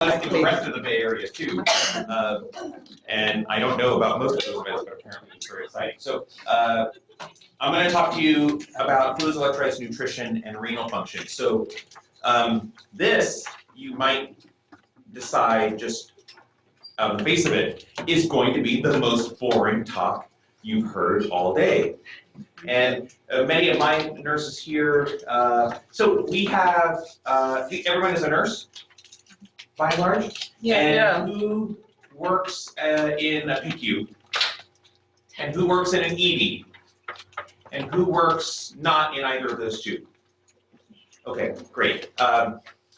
in the rest of the Bay Area too. And I don't know about most of those events, but apparently it's very exciting. So I'm going to talk to you about fluids, electrolytes, nutrition, and renal function. So this, you might decide just on the face of it, is going to be the most boring talk you've heard all day. And many of my nurses here, so we have, everyone is a nurse, by and large? Yeah. And who works in a PICU? And who works in an ED? And who works not in either of those two? Okay, great.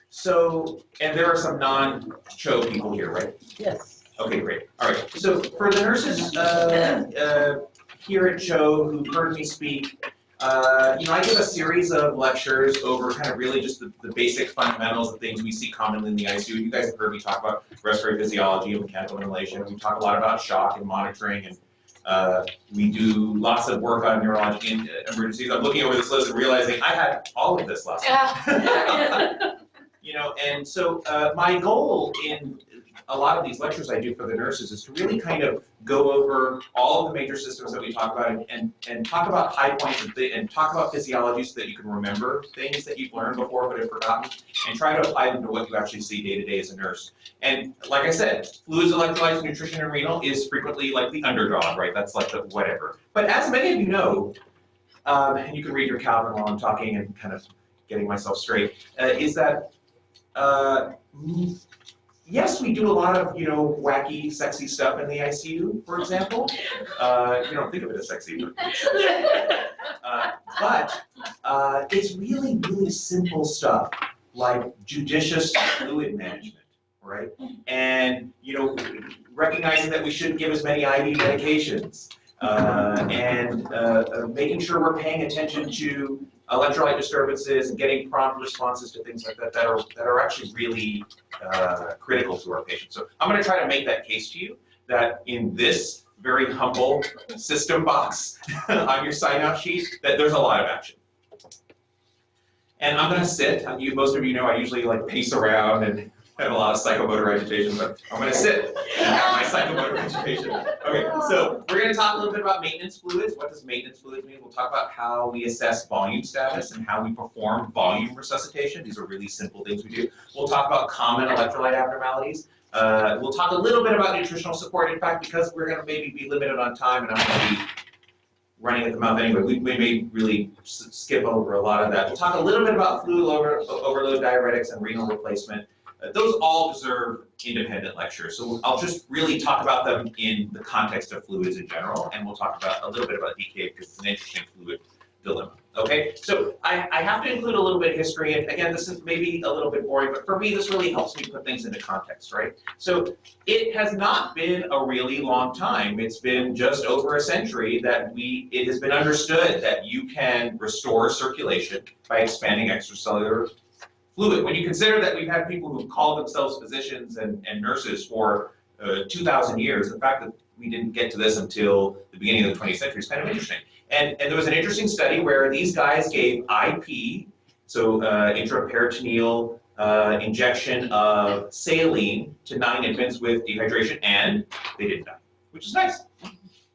So, and there are some non-CHO people here, right? Yes. Okay, great. All right. So for the nurses here at CHO who've heard me speak, I give a series of lectures over kind of really just the basic fundamentals of things we see commonly in the ICU. You guys have heard me talk about respiratory physiology and mechanical ventilation. We talk a lot about shock and monitoring, and we do lots of work on neurologic emergencies. I'm looking over this list and realizing I had all of this last time. And so my goal in a lot of these lectures I do for the nurses is to really kind of go over all of the major systems that we talk about and talk about high points and talk about physiology so that you can remember things that you've learned before but have forgotten, and try to apply them to what you actually see day to day as a nurse. And like I said, fluids, electrolytes, nutrition, and renal is frequently like the underdog, right? That's like the whatever. But as many of you know, and you can read your Calvin while I'm talking and kind of getting myself straight, is that yes, we do a lot of, wacky, sexy stuff in the ICU, for example. You don't think of it as sexy, but it's really, really simple stuff like judicious fluid management, right? And, recognizing that we shouldn't give as many IV medications, and making sure we're paying attention to electrolyte disturbances and getting prompt responses to things like that that are actually really critical to our patients. So I'm going to try to make that case to you that in this very humble system box on your sign-out sheet, that there's a lot of action. And I'm going to sit. Most of you know I usually pace around and have a lot of psychomotor agitation, but I'm going to sit and have my psychomotor agitation. Okay, so we're going to talk a little bit about maintenance fluids. What does maintenance fluids mean? We'll talk about how we assess volume status and how we perform volume resuscitation. These are really simple things we do. We'll talk about common electrolyte abnormalities. We'll talk a little bit about nutritional support. In fact, because we're going to maybe be limited on time and I'm going to be running at the mouth anyway, we may really skip over a lot of that. We'll talk a little bit about fluid overload diuretics and renal replacement. Those all deserve independent lectures, so I'll just really talk about them in the context of fluids in general, and we'll talk about a little bit about DK because it's an interesting fluid dilemma. Okay, so I have to include a little bit of history, and again, this is maybe a little bit boring, but for me, this really helps me put things into context, right? So it has not been a really long time. It's been just over a century that it has been understood that you can restore circulation by expanding extracellular fluid. When you consider that we've had people who call themselves physicians and nurses for 2,000 years, the fact that we didn't get to this until the beginning of the 20th century is kind of interesting. And there was an interesting study where these guys gave IP, so intraperitoneal injection of saline to 9 infants with dehydration, and they didn't die, which is nice.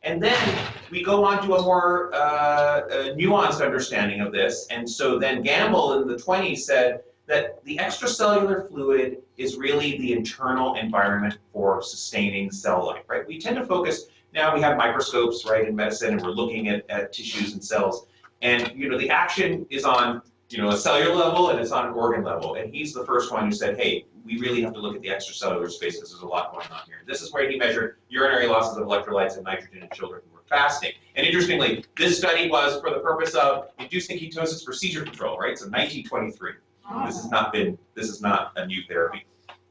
And then we go on to a more nuanced understanding of this. And so then Gamble in the 20s said that the extracellular fluid is really the internal environment for sustaining cell life, right? We tend to focus, now we have microscopes, right, in medicine, and we're looking at tissues and cells. And, the action is on, a cellular level and it's on an organ level. And he's the first one who said, hey, we really have to look at the extracellular space because there's a lot going on here. This is where he measured urinary losses of electrolytes and nitrogen in children who were fasting. And interestingly, this study was for the purpose of inducing ketosis for seizure control, right? So 1923. This has not a new therapy.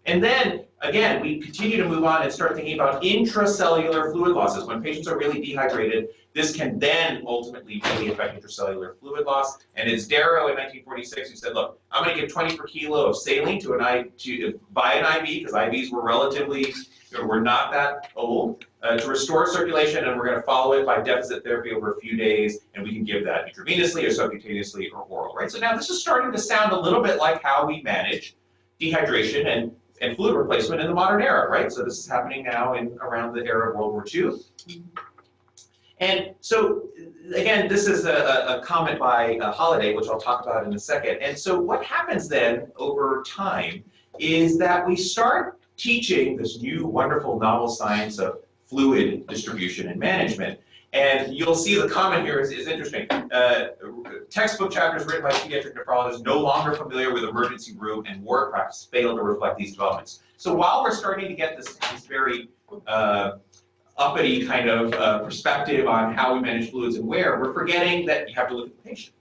And then, again, we continue to move on and start thinking about intracellular fluid losses. When patients are really dehydrated, this can then ultimately really affect intracellular fluid loss. And it's Darrow in 1946 who said, look, I'm going to give 20 per kilo of saline by an IV, because IVs were relatively, were not that old, to restore circulation, and we're going to follow it by deficit therapy over a few days, and we can give that intravenously or subcutaneously or oral, right? So now this is starting to sound a little bit like how we manage dehydration, and and fluid replacement in the modern era, right? So this is happening now in around the era of World War II. And so, again, this is a comment by Holliday, which I'll talk about in a second. And so what happens then over time is that we start teaching this new wonderful novel science of fluid distribution and management. And you'll see the comment here is interesting. Textbook chapters written by pediatric nephrologists no longer familiar with emergency room and ward practice fail to reflect these developments. So while we're starting to get this very uppity kind of perspective on how we manage fluids and where, we're forgetting that you have to look at the patient.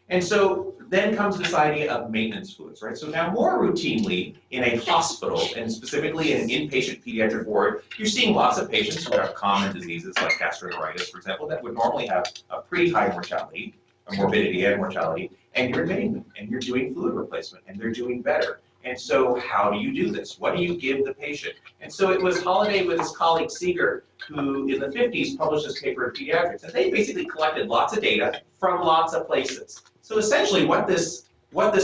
And so then comes this idea of maintenance fluids, right? So now more routinely in a hospital, and specifically in an inpatient pediatric ward, you're seeing lots of patients who have common diseases like gastroenteritis, for example, that would normally have a pretty high mortality, a morbidity and mortality, and you're admitting them, and you're doing fluid replacement, and they're doing better. And so how do you do this? What do you give the patient? And so it was Holliday with his colleague Seeger who in the 50s published this paper in Pediatrics, and they basically collected lots of data from lots of places. So essentially what this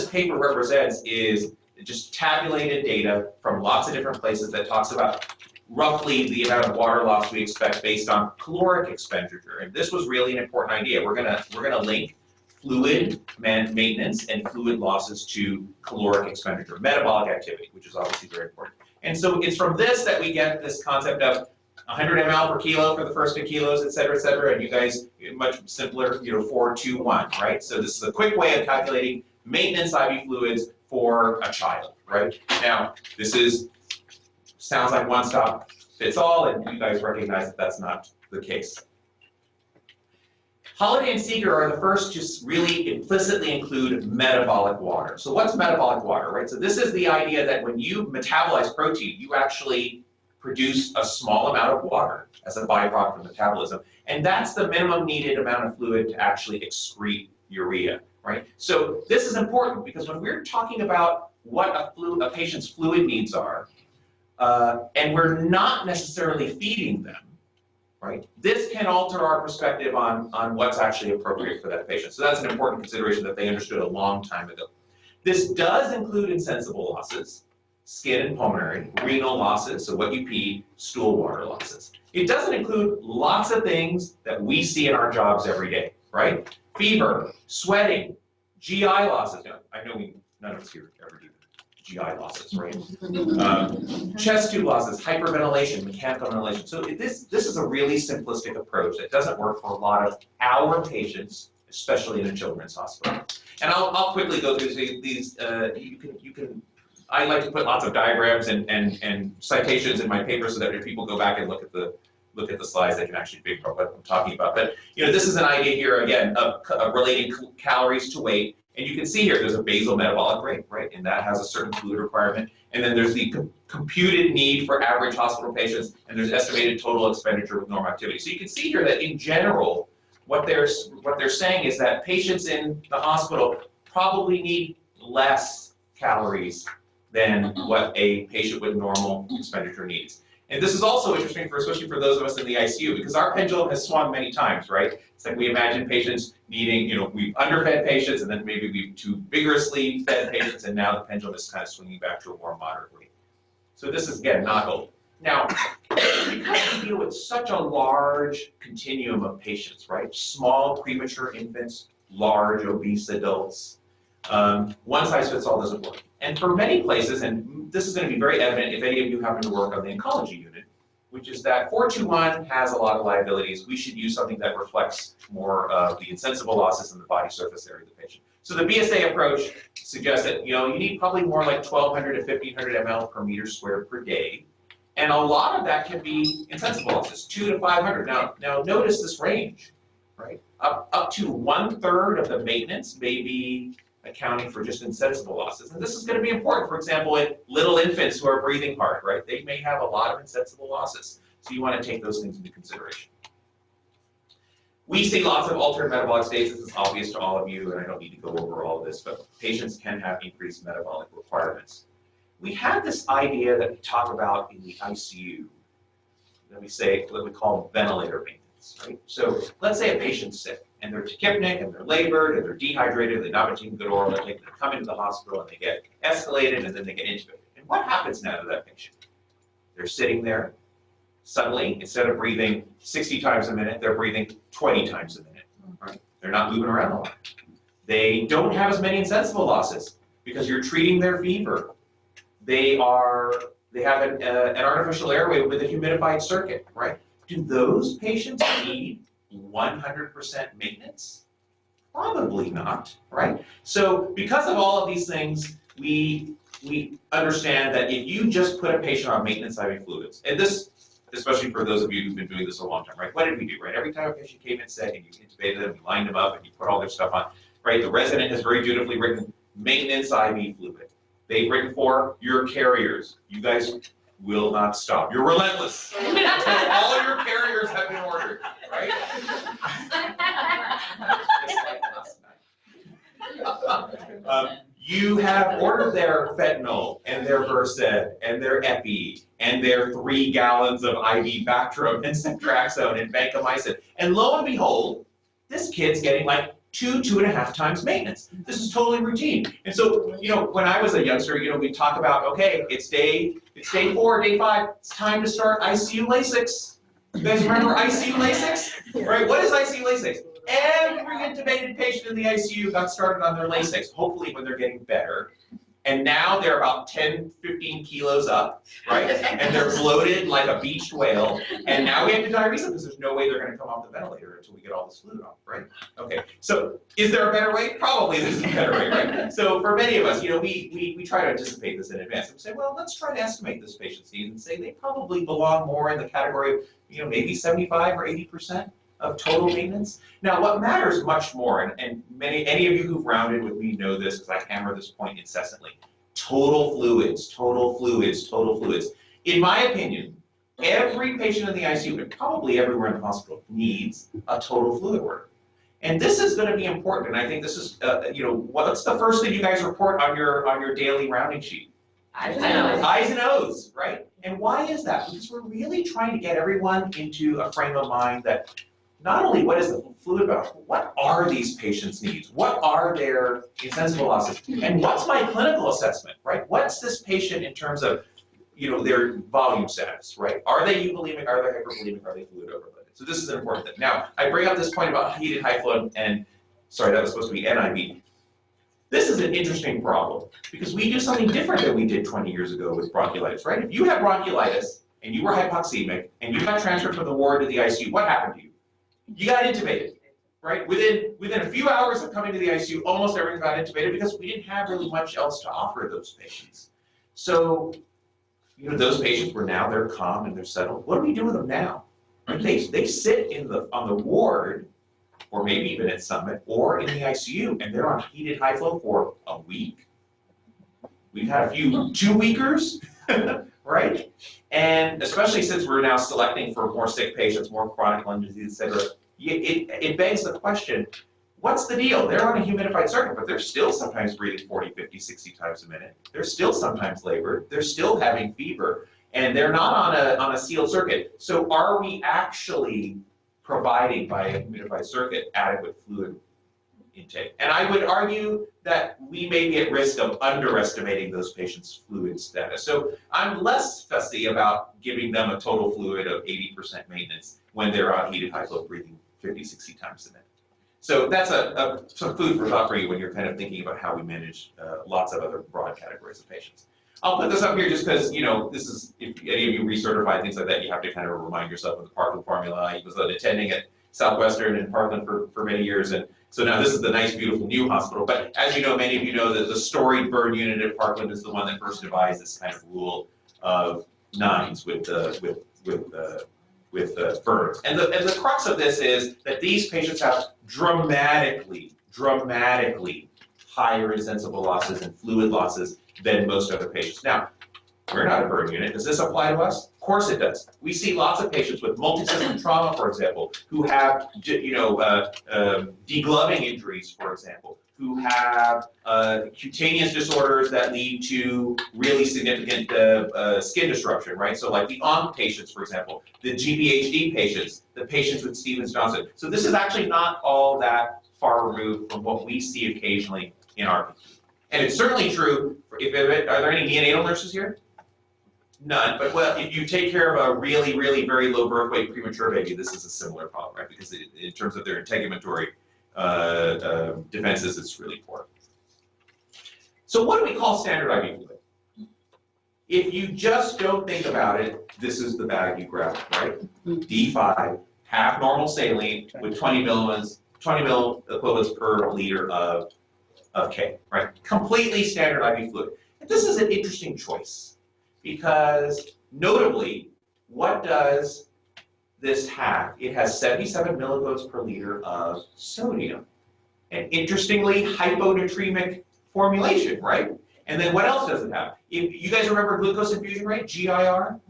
paper represents is just tabulated data from lots of different places that talks about roughly the amount of water loss we expect based on caloric expenditure. And this was really an important idea. We're gonna link fluid maintenance and fluid losses to caloric expenditure, metabolic activity, which is obviously very important. And so it's from this that we get this concept of 100 ml per kilo for the first 2 kilos, et cetera, and you guys, much simpler, 4, 2, 1, right? So this is a quick way of calculating maintenance IV fluids for a child, right? Now, sounds like one stop fits all, and you guys recognize that that's not the case. Holliday and Seeger are the first to really implicitly include metabolic water. So what's metabolic water, right? So this is the idea that when you metabolize protein, you actually produce a small amount of water as a byproduct of metabolism. And that's the minimum needed amount of fluid to actually excrete urea, right? So this is important because when we're talking about what a patient's fluid needs are, and we're not necessarily feeding them, right? This can alter our perspective on what's actually appropriate for that patient. So that's an important consideration that they understood a long time ago. This does include insensible losses, skin and pulmonary, renal losses, so what you pee, stool water losses. It doesn't include lots of things that we see in our jobs every day, right? Fever, sweating, GI losses. Now, I know none of us here ever do GI losses, right? Chest tube losses, hyperventilation, mechanical ventilation. So this is a really simplistic approach that doesn't work for a lot of our patients, especially in a children's hospital. And I'll quickly go through these. You can. I like to put lots of diagrams and citations in my paper so that if people go back and look at the slides, they can actually figure out what I'm talking about. But this is an idea here again of relating calories to weight. And you can see here there's a basal metabolic rate, right? And that has a certain fluid requirement. And then there's the computed need for average hospital patients, and there's estimated total expenditure with normal activity. So you can see here that in general, what they're saying is that patients in the hospital probably need less calories than what a patient with normal expenditure needs. And this is also interesting especially for those of us in the ICU, because our pendulum has swung many times, right? It's like we imagine patients needing, we've underfed patients, and then maybe we've too vigorously fed patients, and now the pendulum is kind of swinging back to a more moderate rate. So this is, again, not old. Now, because we deal with such a large continuum of patients, right? Small premature infants, large obese adults, one size fits all doesn't work. And for many places, and this is going to be very evident if any of you happen to work on the oncology unit, which is that 421 has a lot of liabilities. We should use something that reflects more of the insensible losses in the body surface area of the patient. So the BSA approach suggests that you need probably more like 1,200 to 1,500 ml per meter squared per day. And a lot of that can be insensible losses, 200 to 500. Now notice this range, right? Up to 1/3 of the maintenance may be accounting for just insensible losses. And this is going to be important, for example, in little infants who are breathing hard, right? They may have a lot of insensible losses. So you want to take those things into consideration. We see lots of altered metabolic states. This is obvious to all of you, and I don't need to go over all of this, but patients can have increased metabolic requirements. We have this idea that we talk about in the ICU that we call ventilator maintenance, right? So let's say a patient's sick. and they're tachypnic, and they're labored, and they're dehydrated, they've not been taking good oral intake, they come into the hospital, and they get escalated, and then they get intubated. And what happens now to that patient? They're sitting there. Suddenly, instead of breathing 60 times a minute, they're breathing 20 times a minute. Right? They're not moving around a lot. They don't have as many insensible losses because you're treating their fever. They have an artificial airway with a humidified circuit, right? Do those patients need 100% maintenance? Probably not, right? So because of all of these things, we understand that if you just put a patient on maintenance IV fluids, and this, especially for those of you who've been doing this a long time, right? What did we do, right? Every time a patient came in sick and you intubated them, you lined them up, and you put all their stuff on, right? The resident has very dutifully written maintenance IV fluid. They've written for your carriers. You guys will not stop. You're relentless. Until all your carriers have been ordered, right? Just like last night. You have ordered their fentanyl and their Versed and their Epi and their 3 gallons of IV Bactrim and Ceftriaxone and vancomycin. And lo and behold, this kid's getting like 2.5 times maintenance. This is totally routine. And so, when I was a youngster, we talk about, okay, it's day 4, day 5, it's time to start ICU Lasix. You guys remember ICU Lasix? Right? What is ICU Lasix? Every intubated patient in the ICU got started on their Lasix, hopefully when they're getting better. And now they're about 10, 15 kilos up, right? And they're bloated like a beached whale. And now we have to diurese them because there's no way they're going to come off the ventilator until we get all this fluid off, right? Okay, so is there a better way? Probably there's a better way, right? So for many of us, we try to anticipate this in advance. And say, well, let's try to estimate this patient's needs and say they probably belong more in the category of, maybe 75 or 80% of total maintenance. Now, what matters much more, and any of you who've rounded with me know this, because I hammer this point incessantly, total fluids, total fluids, total fluids. In my opinion, every patient in the ICU, and probably everywhere in the hospital, needs a total fluid work. And this is going to be important, and I think this is, what's the first thing you guys report on your daily rounding sheet? Eyes and O's, right? And why is that? Because we're really trying to get everyone into a frame of mind that not only what is the fluid about, what are these patients' needs? What are their insensible losses? And what's my clinical assessment, right? What's this patient in terms of, their volume status, right? Are they euvolemic? Are they hypervolemic? Are they fluid overloaded? So this is an important thing. Now, I bring up this point about heated high flow and, sorry, that was supposed to be NIV. This is an interesting problem because we do something different than we did 20 years ago with bronchiolitis, right? If you had bronchiolitis and you were hypoxemic and you got transferred from the ward to the ICU, what happened to you? You got intubated, right? Within a few hours of coming to the ICU, almost everyone got intubated because we didn't have really much else to offer those patients. So, those patients they're calm and they're settled. What do we do with them now? Right? They sit on the ward, or maybe even at Summit, or in the ICU, and they're on heated high flow for a week. We've had a few 2-weekers, right? And especially since we're now selecting for more sick patients, more chronic lung disease, et cetera, it begs the question, what's the deal? They're on a humidified circuit, but they're still sometimes breathing 40, 50, 60 times a minute. They're still sometimes labored. They're still having fever, and they're not on a sealed circuit. So are we actually providing by a humidified circuit adequate fluid intake? And I would argue that we may be at risk of underestimating those patients' fluid status. So I'm less fussy about giving them a total fluid of 80% maintenance when they're on heated high flow breathing 50, 60 times a minute. So that's some food for thought for you when you're kind of thinking about how we manage lots of other broad categories of patients. I'll put this up here just because, this is, if any of you recertify things like that, you have to kind of remind yourself of the Parkland formula. I was an attending at Southwestern and Parkland for many years, and so now this is the nice, beautiful new hospital. But as you know, many of you know that the storied burn unit at Parkland is the one that first devised this kind of rule of 9s with burns. And the crux of this is that these patients have dramatically higher insensible losses and fluid losses than most other patients. Now, we're not a burn unit. Does this apply to us? Of course it does. We see lots of patients with multi-system trauma, for example, who have degloving injuries, for example, who have cutaneous disorders that lead to really significant skin disruption, right? So like the ONC patients, for example, the GVHD patients, the patients with Stevens-Johnson. So this is actually not all that far removed from what we see occasionally in our PICU. And it's certainly true, are there any neonatal nurses here? None, but well, if you take care of a really, really very low birth weight premature baby, this is a similar problem, right? Because in terms of their integumentary defenses, it's really poor. So what do we call standard IV fluid? If you just don't think about it, this is the bag you grab, right? D5, half normal saline with 20 mil equivalents per liter of K, right? Completely standard IV fluid. And this is an interesting choice because notably, what does this have? It has 77 millivolts per liter of sodium. And interestingly, hyponatremic formulation, right? And then what else does it have? If you guys remember glucose infusion rate, GIR?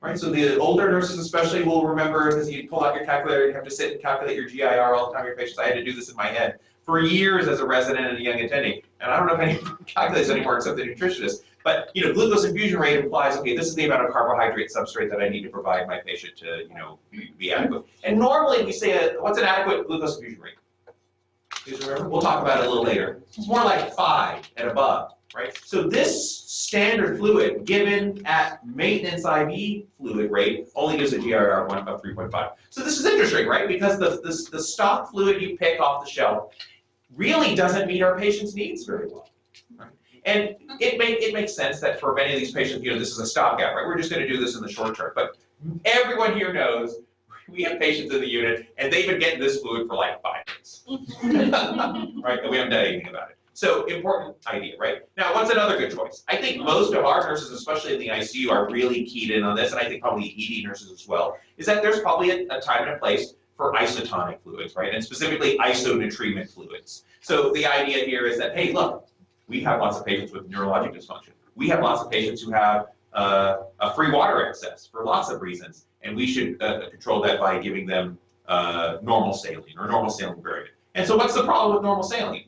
Right, so the older nurses especially will remember, because you pull out your calculator, you have to sit and calculate your GIR all the time your patients. I had to do this in my head for years as a resident and a young attending. And I don't know if anyone calculates anymore except the nutritionist. But glucose infusion rate implies, okay, this is the amount of carbohydrate substrate that I need to provide my patient to, be adequate. And normally we say, what's an adequate glucose infusion rate? You guys remember? We'll talk about it a little later. It's more like 5 and above, right? So this standard fluid given at maintenance IV fluid rate only gives a GIR of 3.5. So this is interesting, right? Because the stock fluid you pick off the shelf really doesn't meet our patients' needs very well. Right? And it makes sense that for many of these patients, this is a stopgap, right? We're just going to do this in the short term. But everyone here knows we have patients in the unit, and they've been getting this fluid for like 5 days, right? And we haven't done anything about it. So important idea, right? Now, what's another good choice? I think most of our nurses, especially in the ICU, are really keyed in on this, and I think probably ED nurses as well, is that there's probably a time and a place for isotonic fluids, right? And specifically isonatremic fluids. So the idea here is that, hey, look, we have lots of patients with neurologic dysfunction. We have lots of patients who have a free water excess for lots of reasons, and we should control that by giving them normal saline or normal saline variant. And so what's the problem with normal saline?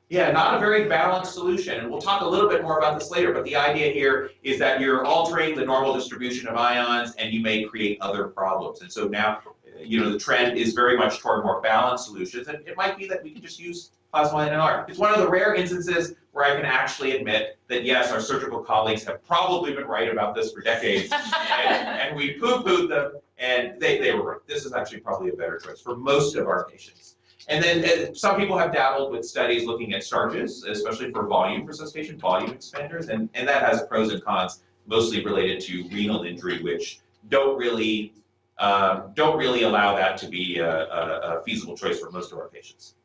Yeah, not a very balanced solution, and we'll talk a little bit more about this later, but the idea here is that you're altering the normal distribution of ions and you may create other problems. And so now, the trend is very much toward more balanced solutions, and it might be that we can just use plasma NR. It's one of the rare instances where I can actually admit that, yes, our surgical colleagues have probably been right about this for decades, and we poo-pooed them, and they were right. This is actually probably a better choice for most of our patients. And then some people have dabbled with studies looking at starches, especially for volume resuscitation, volume expanders, and that has pros and cons, mostly related to renal injury, which don't really allow that to be a feasible choice for most of our patients.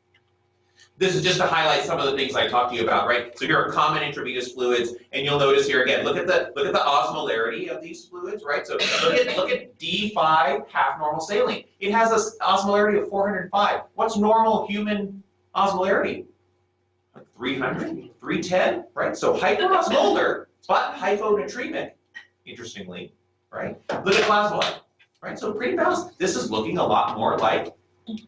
This is just to highlight some of the things I talked to you about, right? So here are common intravenous fluids, and you'll notice here again, look at the osmolarity of these fluids, right? So look at D5 half normal saline. It has an osmolarity of 405. What's normal human osmolarity? Like 300, 310, right? So hyperosmolar, but hyponatremic, interestingly, right? Look at plasma, right? So pretty balanced. This is looking a lot more like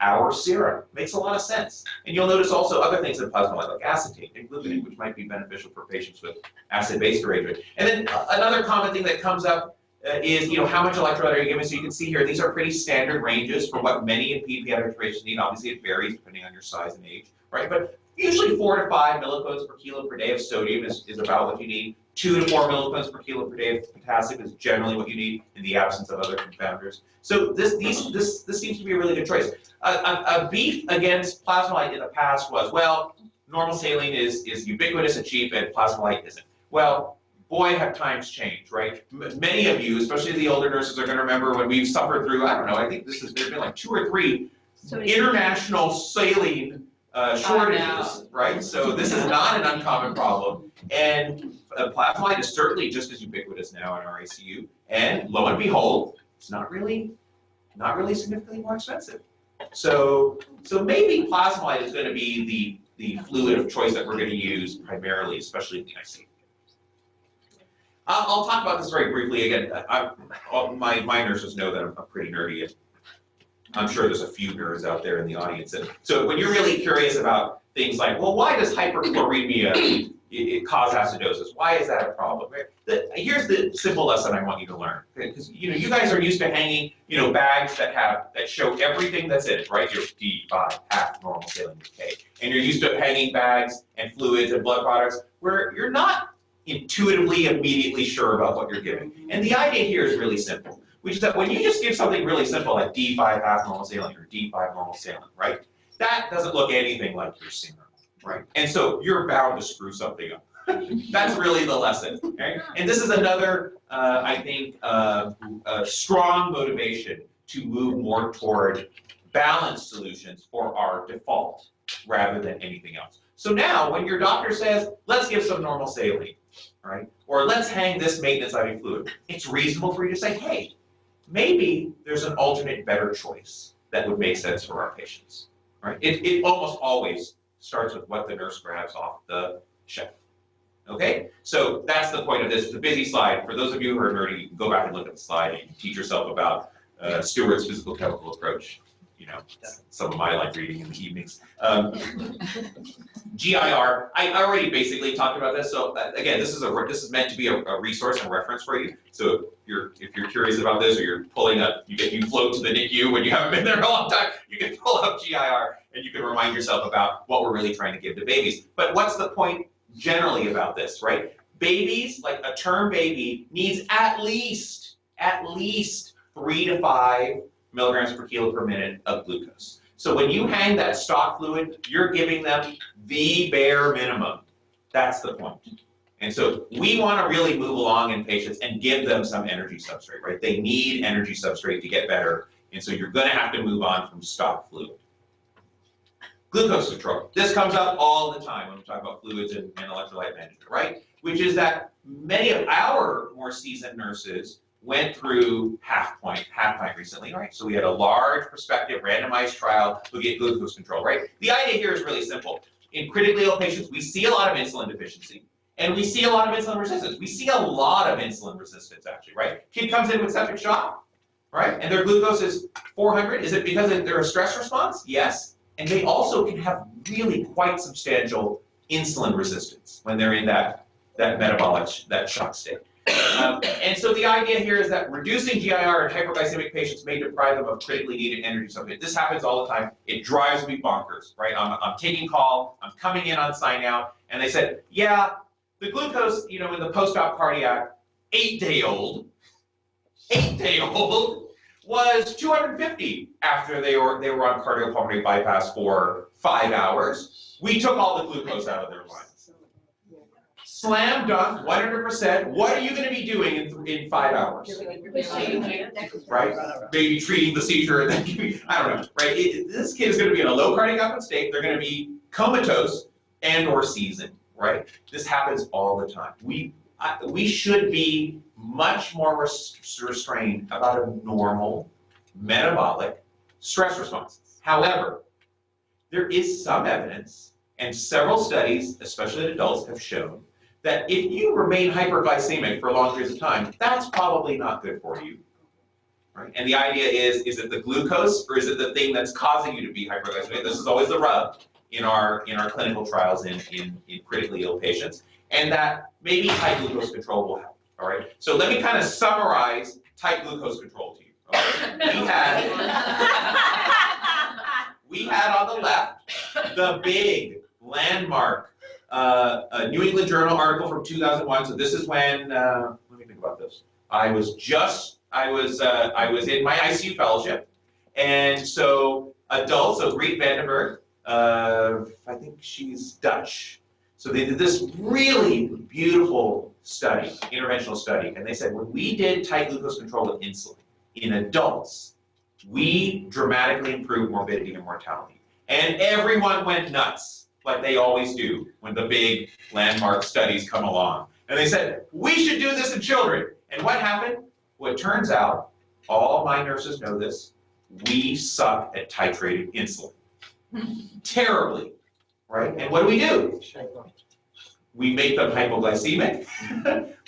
our serum. Makes a lot of sense. And you'll notice also other things in plasma like acetate and glutamate, which might be beneficial for patients with acid-base derangement. And then another common thing that comes up is, how much electrolyte are you giving? So you can see here, these are pretty standard ranges for what many in pediatric patients need. Obviously, it varies depending on your size and age, right? But usually 4 to 5 millicodes per kilo per day of sodium is about what you need. 2 to 4 millicodes per kilo per day of potassium is generally what you need in the absence of other confounders. So this seems to be a really good choice. A beef against Plasmolite in the past was, well, normal saline is ubiquitous and cheap, and Plasmolite isn't. Well, boy, have times changed, right? Many of you, especially the older nurses, are going to remember when we've suffered through, I don't know, I think there's been like 2 or 3 international saline shortages, right? So this is not an uncommon problem, and Plasmolite is certainly just as ubiquitous now in our ICU, and lo and behold, it's not really significantly more expensive. So maybe Plasmolite is going to be the fluid of choice that we're going to use primarily, especially in the ICU. I'll talk about this very briefly again. My nurses know that I'm pretty nerdy I'm sure there's a few nerds out there in the audience. So when you're really curious about things like, well, why does hyperchloremia cause acidosis? Why is that a problem? Here's the simple lesson I want you to learn, because you guys are used to hanging bags that show everything that's in it, right? Your D5, half, normal, saline, decay, and you're used to hanging bags and fluids and blood products where you're not intuitively immediately sure about what you're giving. And the idea here is really simple, which is that when you just give something really simple like D5 half normal saline or D5 normal saline, right? That doesn't look anything like your serum, right? And so you're bound to screw something up. That's really the lesson, right? And this is another, I think, strong motivation to move more toward balanced solutions for our default rather than anything else. So now, when your doctor says, let's give some normal saline, right? Or let's hang this maintenance IV fluid, it's reasonable for you to say, hey, maybe there's an alternate better choice that would make sense for our patients, right? It almost always starts with what the nurse grabs off the shelf. Okay, so that's the point of this. It's a busy slide. For those of you who are nerdy, you can go back and look at the slide and you can teach yourself about Stewart's physical chemical approach. Some of my like reading in the evenings. GIR, I already basically talked about this. So again, this is meant to be a resource and reference for you. So if you're curious about this, or you're pulling up, you float to the NICU when you haven't been there in a long time, you can pull up GIR and you can remind yourself about what we're really trying to give to babies. But what's the point generally about this, right? Babies, like a term baby, needs at least 3 to 5 milligrams per kilo per minute of glucose. So when you hang that stock fluid, you're giving them the bare minimum. That's the point. And so we want to really move along in patients and give them some energy substrate, right? They need energy substrate to get better, and so you're going to have to move on from stock fluid. Glucose control. This comes up all the time when we talk about fluids and electrolyte management, right? Which is that many of our more seasoned nurses went through half pint recently, right? So we had a large prospective randomized trial to get glucose control, right? The idea here is really simple. In critically ill patients, we see a lot of insulin deficiency, and we see a lot of insulin resistance. We see a lot of insulin resistance, actually, right? Kid comes in with septic shock, right? And their glucose is 400. Is it because they're a stress response? Yes. And they also can have really quite substantial insulin resistance when they're in that metabolic, that shock state. And so the idea here is that reducing GIR in hyperglycemic patients may deprive them of critically needed energy supplement. This happens all the time. It drives me bonkers, right? I'm taking call, I'm coming in on sign out, and they said, yeah, the glucose, in the post-op cardiac, 8-day-old was 250 after they were on cardiopulmonary bypass for 5 hours. We took all the glucose out of their lives. Slam dunk, 100%. What are you going to be doing in 5 hours? Right? Maybe treating the seizure and then I don't know. Right? This kid is going to be in a low cardiac output state. They're going to be comatose and/or seasoned. Right? This happens all the time. We should be much more restrained about a normal metabolic stress response. However, there is some evidence, and several studies, especially in adults, have shown that if you remain hyperglycemic for long periods of time, that's probably not good for you. Right? And the idea is it the glucose or is it the thing that's causing you to be hyperglycemic? This is always the rub in our clinical trials in critically ill patients, and that maybe tight glucose control will help. All right. So let me kind of summarize tight glucose control to you. Okay? We had on the left the big landmark New England Journal article from 2001. So this is when let me think about this. I was in my ICU fellowship, and so adults. So Griet Vandenberg, I think she's Dutch. So they did this really beautiful study, interventional study, and they said when we did tight glucose control with insulin in adults, we dramatically improved morbidity and mortality. And everyone went nuts, like they always do when the big landmark studies come along. And they said, we should do this in children. And what happened? Well, it turns out, all my nurses know this, we suck at titrating insulin. Terribly, right? And what do? We make them hypoglycemic.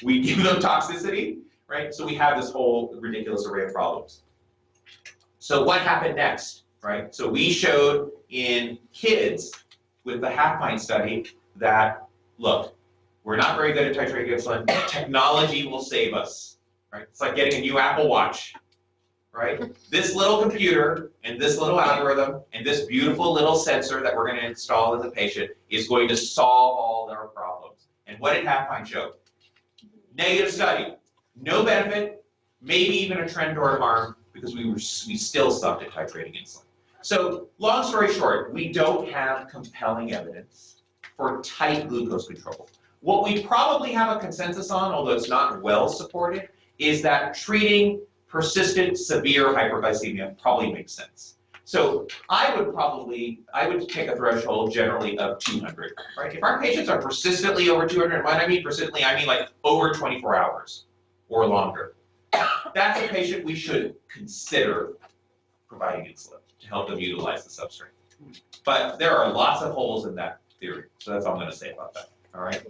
We give them toxicity, right? So we have this whole ridiculous array of problems. So what happened next, right? So we showed in kids with the half-pint study that, look, we're not very good at titrating insulin. Technology will save us, right? It's like getting a new Apple Watch, right? This little computer and this little algorithm and this beautiful little sensor that we're going to install in the patient is going to solve all their problems. And what did half-pint show? Negative study. No benefit, maybe even a trend toward harm, because we still sucked at titrating insulin. So long story short, we don't have compelling evidence for tight glucose control. What we probably have a consensus on, although it's not well supported, is that treating persistent severe hyperglycemia probably makes sense. So I would take a threshold generally of 200, right? If our patients are persistently over 200, when I mean persistently, I mean like over 24 hours or longer. That's a patient we should consider providing insulin to help them utilize the substrate. But there are lots of holes in that theory, so that's all I'm going to say about that, all right?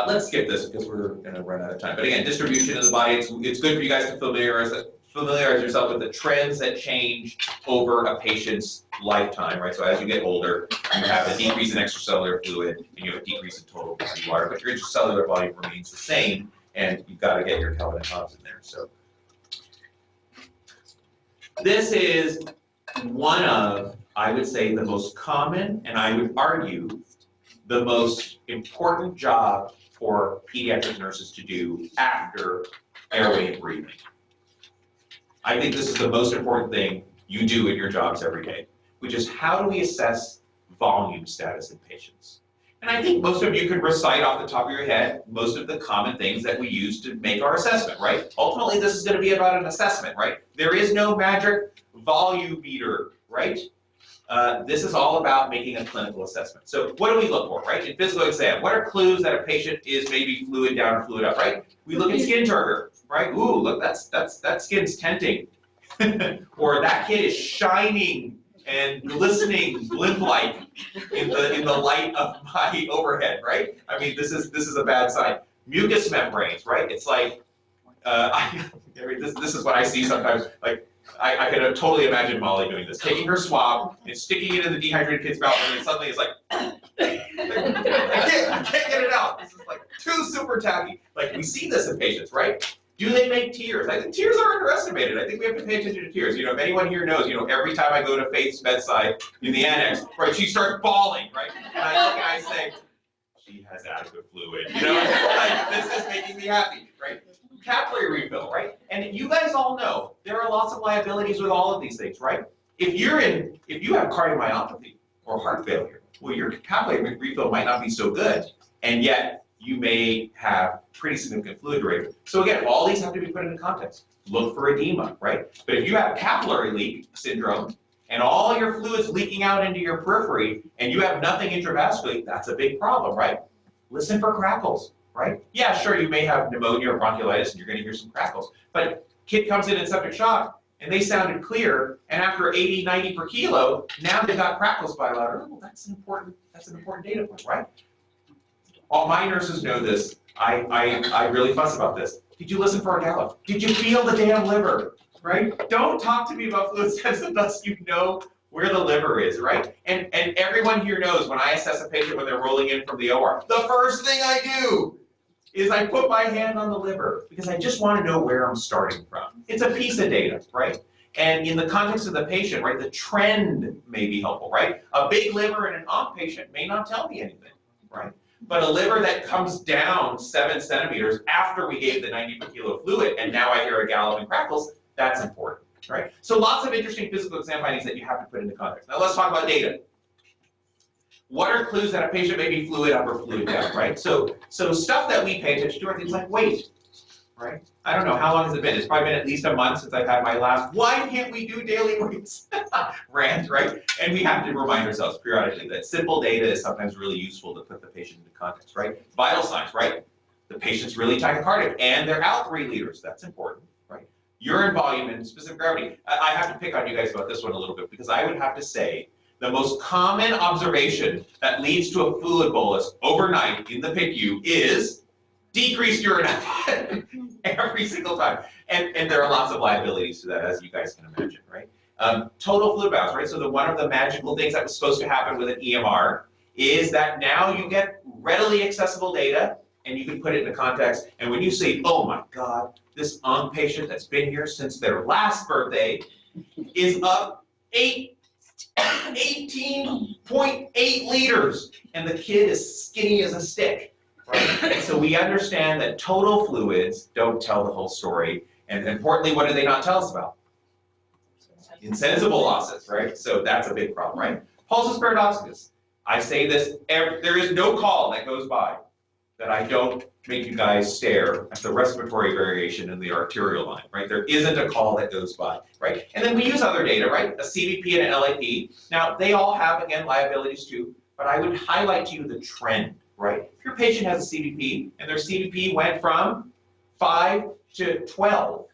Let's skip this because we're going to run out of time. But again, distribution in the body, it's good for you guys to familiarize yourself with the trends that change over a patient's lifetime, right? So as you get older, you have a decrease in extracellular fluid and you have a decrease in total body water, but your intracellular volume remains the same, and you've got to get your Kelvin and Hobbs in there. So this is one of, I would say, the most common, and I would argue, the most important job for pediatric nurses to do after airway and breathing. I think this is the most important thing you do in your jobs every day, which is how do we assess volume status in patients? And I think most of you can recite off the top of your head most of the common things that we use to make our assessment, right? Ultimately, this is going to be about an assessment, right? There is no magic volume meter, right? This is all about making a clinical assessment. So what do we look for, right? In physical exam, what are clues that a patient is maybe fluid down or fluid up, right? We look at skin turgor, right? Ooh, look, that skin's tenting. Or that kid is shining and glistening lymph-like in the light of my overhead, right? I mean, this is a bad sign. Mucous membranes, right? It's like, this is what I see sometimes, like, I can totally imagine Molly doing this, taking her swab and sticking it in the dehydrated kid's mouth, and then suddenly it's like, I can't get it out. This is like too super tacky. Like, we see this in patients, right? Do they make tears? I think tears are underestimated. I think we have to pay attention to tears. You know, if anyone here knows, you know, every time I go to Faith's bedside in the annex, right, she starts bawling, right? And I look and I say, she has adequate fluid, you know? Like, this is making me happy, right? Capillary refill, right? And you guys all know there are lots of liabilities with all of these things, right? If you have cardiomyopathy or heart failure, well, your capillary refill might not be so good, and yet you may have pretty significant fluid drain. So again, all these have to be put into context. Look for edema, right? But if you have capillary leak syndrome and all your fluid's leaking out into your periphery and you have nothing intravascularly, that's a big problem, right? Listen for crackles, right? Yeah, sure, you may have pneumonia or bronchiolitis and you're going to hear some crackles. But kid comes in septic shock and they sounded clear, and after 80, 90 per kilo, now they've got crackles by louder. Oh, well, that's an important data point, right? All my nurses know this. I really fuss about this. Did you listen for a gallop? Did you feel the damn liver, right? Don't talk to me about fluid status unless you know where the liver is, right? And everyone here knows when I assess a patient when they're rolling in from the OR, the first thing I do is I put my hand on the liver because I just want to know where I'm starting from. It's a piece of data, right? And in the context of the patient, right, the trend may be helpful, right? A big liver in an ONC patient may not tell me anything, right? But a liver that comes down 7 centimeters after we gave the 90 per kilo fluid, and now I hear a gallop and crackles, that's important, right? So lots of interesting physical exam findings that you have to put into context. Now let's talk about data. What are clues that a patient may be fluid up or fluid down, right? So stuff that we pay attention to are things like weight, right? I don't know, how long has it been? It's probably been at least a month since I've had my last, why can't we do daily weights? Rant, right? And we have to remind ourselves periodically that simple data is sometimes really useful to put the patient into context, right? Vital signs, right? The patient's really tachycardic and they're out 3 liters, that's important, right? Urine volume and specific gravity. I have to pick on you guys about this one a little bit because I would have to say the most common observation that leads to a fluid bolus overnight in the PICU is decreased urine output every single time. And there are lots of liabilities to that, as you guys can imagine, right? Total fluid balance, right? So one of the magical things that was supposed to happen with an EMR is that now you get readily accessible data and you can put it into context. And when you say, oh my God, this patient that's been here since their last birthday is up 18.8 liters, and the kid is skinny as a stick, right? And so we understand that total fluids don't tell the whole story. And importantly, what do they not tell us about? Insensible losses, right? So that's a big problem, right? Pulsus paradoxicus. I say this, there is no call that goes by that I don't make you guys stare at the respiratory variation in the arterial line, right? There isn't a call that goes by, right? And then we use other data, right? A CVP and an LAP. Now, they all have, again, liabilities too, but I would highlight to you the trend, right? If your patient has a CVP and their CVP went from 5 to 12,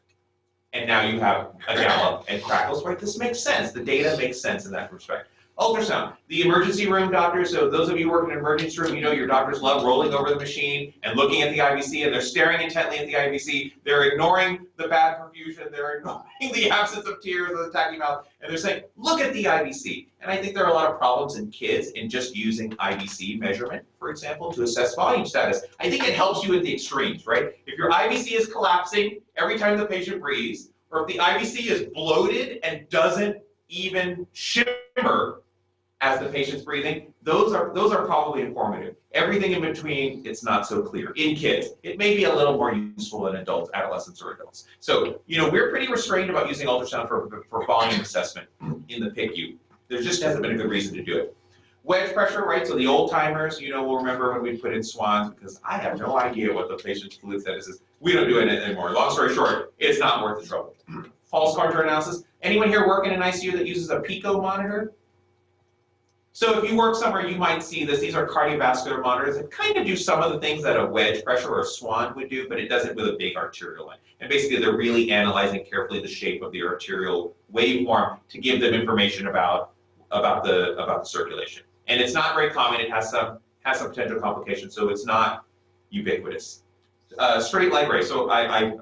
and now you have a gallop and crackles, right? This makes sense. The data makes sense in that respect. Ultrasound. The emergency room doctors, so those of you who work in an emergency room, you know your doctors love rolling over the machine and looking at the IVC, and they're staring intently at the IVC. They're ignoring the bad perfusion. They're ignoring the absence of tears or the tachy mouth, and they're saying, look at the IVC. And I think there are a lot of problems in kids in just using IVC measurement, for example, to assess volume status. I think it helps you at the extremes, right? If your IVC is collapsing every time the patient breathes, or if the IVC is bloated and doesn't even shimmer as the patient's breathing, those are probably informative. Everything in between, it's not so clear. In kids, it may be a little more useful in adults, adolescents, or adults. So, we're pretty restrained about using ultrasound for volume assessment in the PICU. There just hasn't been a good reason to do it. Wedge pressure, right? So the old timers, will remember when we put in swans, because I have no idea what the patient's fluid status is. We don't do it anymore. Long story short, it's not worth the trouble. False contour analysis. Anyone here work in an ICU that uses a PICO monitor? So if you work somewhere, you might see this. These are cardiovascular monitors that kind of do some of the things that a wedge pressure or a swan would do, but it does it with a big arterial line. And basically, they're really analyzing carefully the shape of the arterial waveform to give them information about the circulation. And it's not very common. It has some potential complications, so it's not ubiquitous. Straight leg raise. So I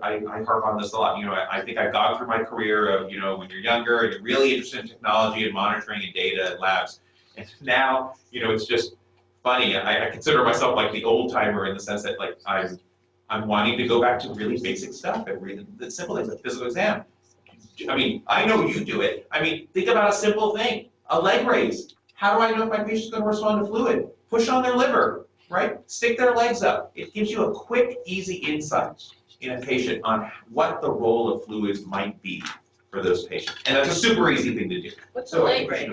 harp on this a lot. I think I've gone through my career of when you're younger and you're really interested in technology and monitoring and data and labs. And now, it's just funny. I consider myself like the old timer in the sense that I'm wanting to go back to really basic stuff and really the simple things like physical exam. I know you do it. Think about a simple thing, a leg raise. How do I know if my patient's going to respond to fluid? Push on their liver, right? Stick their legs up. It gives you a quick, easy insight in a patient on what the role of fluids might be for those patients. And that's a super easy thing to do. What's the leg raise?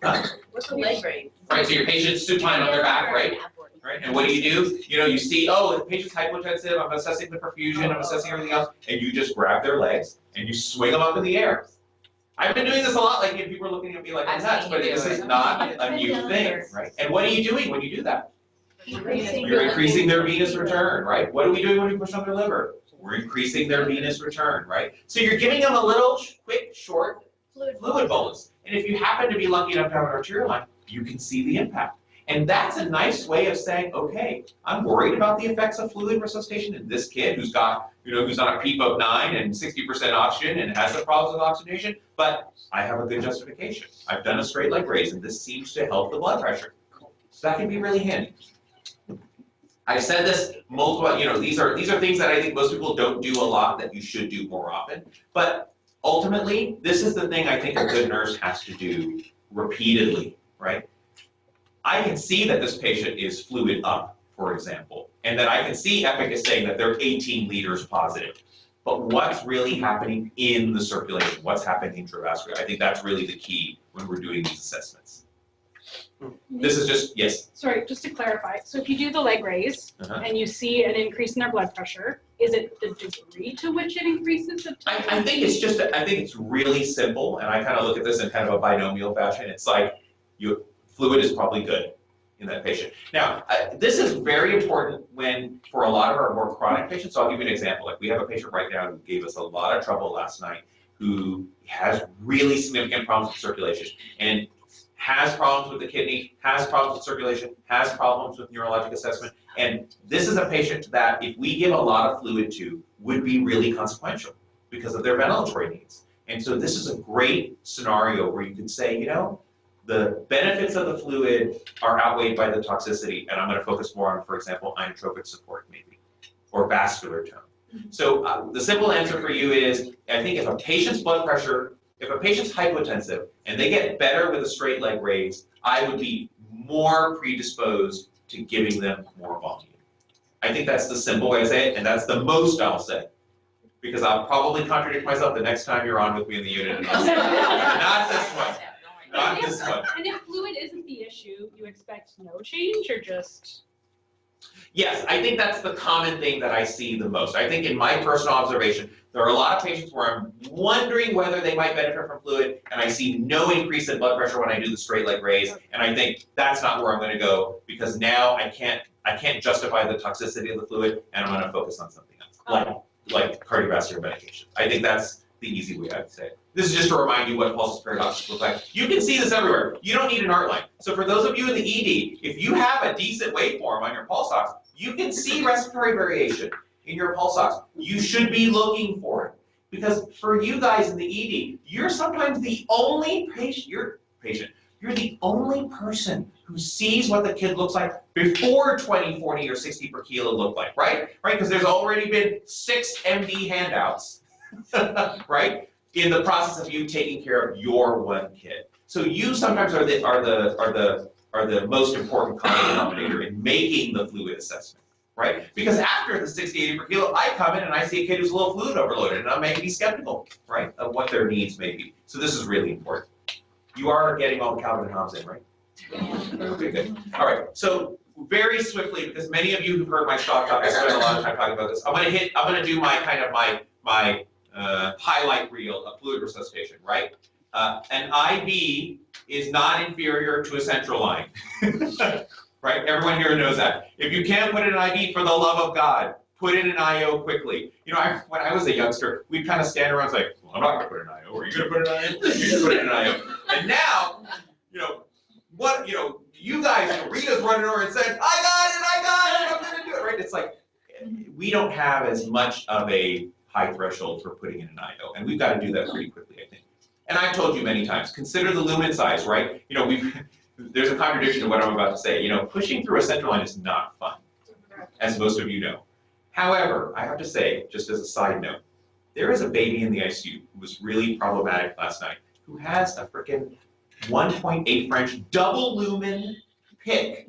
Huh? What's the leg raise? Right, so your patient's supine on their back, right? Right, and what do? You see, oh, the patient's hypotensive, I'm assessing the perfusion, I'm assessing everything else, and you just grab their legs and you swing them up in the air. I've been doing this a lot, people are looking at me like I'm nuts, but this is not a new thing, right? And what are you doing when you do that? You're increasing their venous return, right? What are we doing when we push on their liver? We're increasing their venous return, right? So you're giving them a little quick, short fluid bolus. And if you happen to be lucky enough to have an arterial line, you can see the impact. And that's a nice way of saying, okay, I'm worried about the effects of fluid resuscitation in this kid who's got, who's on a PEEP of 9 and 60% oxygen and has some problems with oxygenation, but I have a good justification. I've done a straight leg raise and this seems to help the blood pressure. So that can be really handy. I've said this multiple, these are things that I think most people don't do a lot that you should do more often, but ultimately, this is the thing I think a good nurse has to do repeatedly, right? I can see that this patient is fluid up, for example, and that I can see Epic is saying that they're 18 liters positive. But what's really happening in the circulation? What's happening intravascular? I think that's really the key when we're doing these assessments. This is just, yes? Sorry, just to clarify. So if you do the leg raise and you see an increase in their blood pressure, is it the degree to which it increases? I think it's really simple, and I kind of look at this in kind of a binomial fashion. It's like fluid is probably good in that patient. Now, this is very important for a lot of our more chronic patients. So I'll give you an example. We have a patient right now who gave us a lot of trouble last night who has really significant problems with circulation and has problems with the kidney, has problems with circulation, has problems with neurologic assessment, and this is a patient that if we give a lot of fluid to, would be really consequential because of their ventilatory needs. And so this is a great scenario where you could say, you know, the benefits of the fluid are outweighed by the toxicity, and I'm going to focus more on, for example, inotropic support maybe, or vascular tone. So the simple answer for you is, I think if a patient's blood pressure, if a patient's hypotensive and they get better with a straight leg raise, I would be more predisposed to giving them more volume. I think that's the simple way to say it, and that's the most I'll say. Because I'll probably contradict myself the next time you're on with me in the unit. Not this one. Not this one. And if fluid isn't the issue, you expect no change or just? Yes, I think that's the common thing that I see the most. I think in my personal observation, there are a lot of patients where I'm wondering whether they might benefit from fluid, and I see no increase in blood pressure when I do the straight leg raise, and I think that's not where I'm going to go, because now I can't justify the toxicity of the fluid, and I'm going to focus on something else, like cardiovascular medication. I think that's the easy way I would say it. This is just to remind you what pulsus paradoxus look like. You can see this everywhere. You don't need an art line. So for those of you in the ED, if you have a decent waveform on your pulse ox, you can see respiratory variation in your pulse ox. You should be looking for it. Because for you guys in the ED, you're sometimes the only you're the only person who sees what the kid looks like before 20, 40, or 60 per kilo look like, right? Right? Because there's already been 6 MD handouts, right? In the process of you taking care of your one kid. So you sometimes are the most important common denominator in making the fluid assessment, right? Because after the 60, 80 per kilo, I come in and I see a kid who's a little fluid overloaded, and I may be skeptical, right, of what their needs may be. So this is really important. You are getting all the Calvin and Hobbes in, right? Okay, good. All right, so very swiftly, because many of you who've heard my shock talk, I spent a lot of time talking about this. I'm gonna do my kind of my highlight reel of fluid resuscitation, right? An IV is not inferior to a central line, right? Everyone here knows that. If you can't put in an IV, for the love of God, put in an IO quickly. You know, when I was a youngster, we'd kind of stand around and say, well, I'm not going to put in an IO. Are you going to put in an IO? You should put in an IO. And now, you guys, Rita's running over and saying, I got it, I'm going to do it, right? It's like, we don't have as much of a high threshold for putting in an IO, and we've got to do that pretty quickly, I think. And I've told you many times, consider the lumen size, right? You know, there's a contradiction to what I'm about to say. You know, pushing through a central line is not fun, as most of you know. However, I have to say, just as a side note, there is a baby in the ICU who was really problematic last night, who has a frickin' 1.8 French double lumen PIC.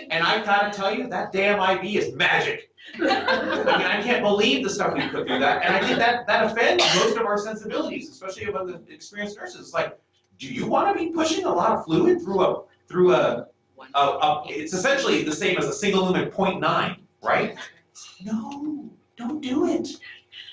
And I've got to tell you, that damn IV is magic. I mean, I can't believe the stuff we put through that, and I think that offends most of our sensibilities, especially among the experienced nurses. It's like, do you want to be pushing a lot of fluid through a it's essentially the same as a single lumen 0.9, right? No, don't do it.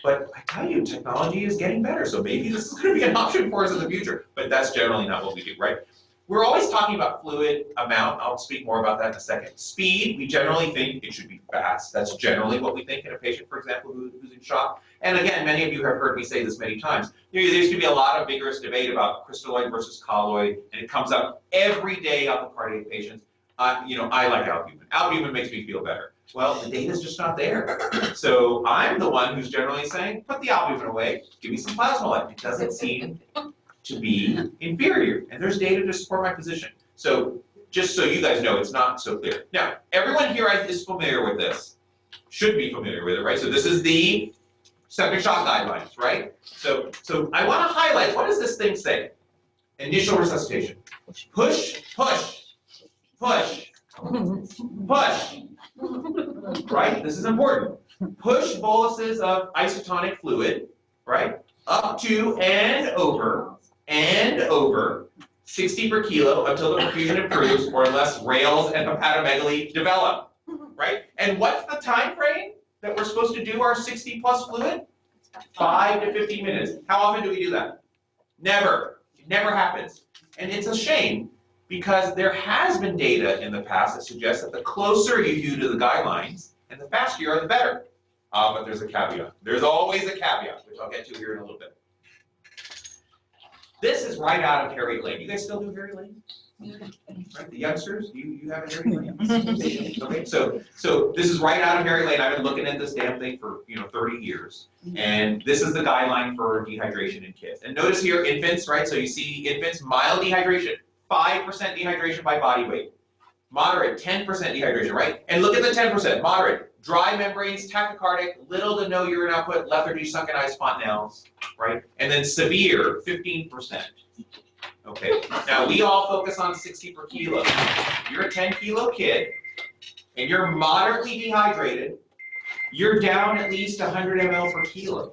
But I tell you, technology is getting better, so maybe this is going to be an option for us in the future, but that's generally not what we do, right? We're always talking about fluid amount. I'll speak more about that in a second. Speed, we generally think it should be fast. That's generally what we think in a patient, for example, who's in shock. And again, many of you have heard me say this many times. There used to be a lot of vigorous debate about crystalloid versus colloid, and it comes up every day on the cardiac patients. I like albumin. Albumin makes me feel better. Well, the data's just not there. So I'm the one who's generally saying, put the albumin away, give me some plasma. It doesn't seem to be inferior, and there's data to support my position. So just so you guys know, it's not so clear. Now, everyone here is familiar with this, should be familiar with it, right? So this is the septic shock guidelines, right? So I want to highlight, what does this thing say? Initial resuscitation. Push, push, push, push, right? This is important. Push boluses of isotonic fluid, right? Up to and over 60 per kilo until the perfusion improves or unless rales and hepatomegaly develop, right? And what's the time frame that we're supposed to do our 60 plus fluid? 5 to 15 minutes. How often do we do that? Never. It never happens. And it's a shame because there has been data in the past that suggests that the closer you do to the guidelines and the faster you are, the better. But there's a caveat. There's always a caveat, which I'll get to here in a little bit. This is right out of Harry Lane. You guys still do Harry Lane? Right, the youngsters, you have a Mary Lane. Okay, so this is right out of Mary Lane. I've been looking at this damn thing for 30 years, and this is the guideline for dehydration in kids. And notice here, infants, right? So you see infants, mild dehydration, 5% dehydration by body weight. Moderate, 10% dehydration, right? And look at the 10%, moderate, dry membranes, tachycardic, little to no urine output, lethargy, sunken eyes, fontanelles, right? And then severe, 15%. Okay, now we all focus on 60 per kilo. You're a 10-kilo kid, and you're moderately dehydrated, you're down at least 100 ml per kilo.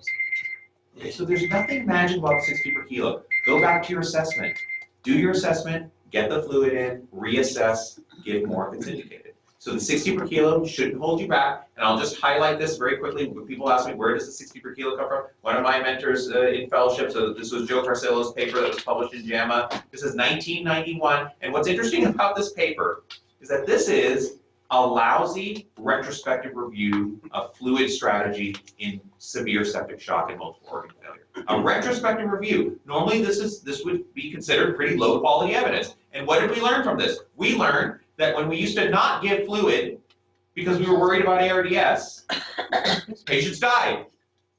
Okay, so there's nothing magical about 60 per kilo. Go back to your assessment. Do your assessment, get the fluid in, reassess, give more if it's indicated. So the 60 per kilo shouldn't hold you back, and I'll just highlight this very quickly. When people ask me, where does the 60 per kilo come from? One of my mentors in fellowship, so this was Joe Carcello's paper that was published in JAMA. This is 1991, and what's interesting about this paper is that this is a lousy retrospective review of fluid strategy in severe septic shock and multiple organ failure. A retrospective review. Normally this would be considered pretty low quality evidence. And what did we learn from this? We learned that when we used to not give fluid because we were worried about ARDS, patients died.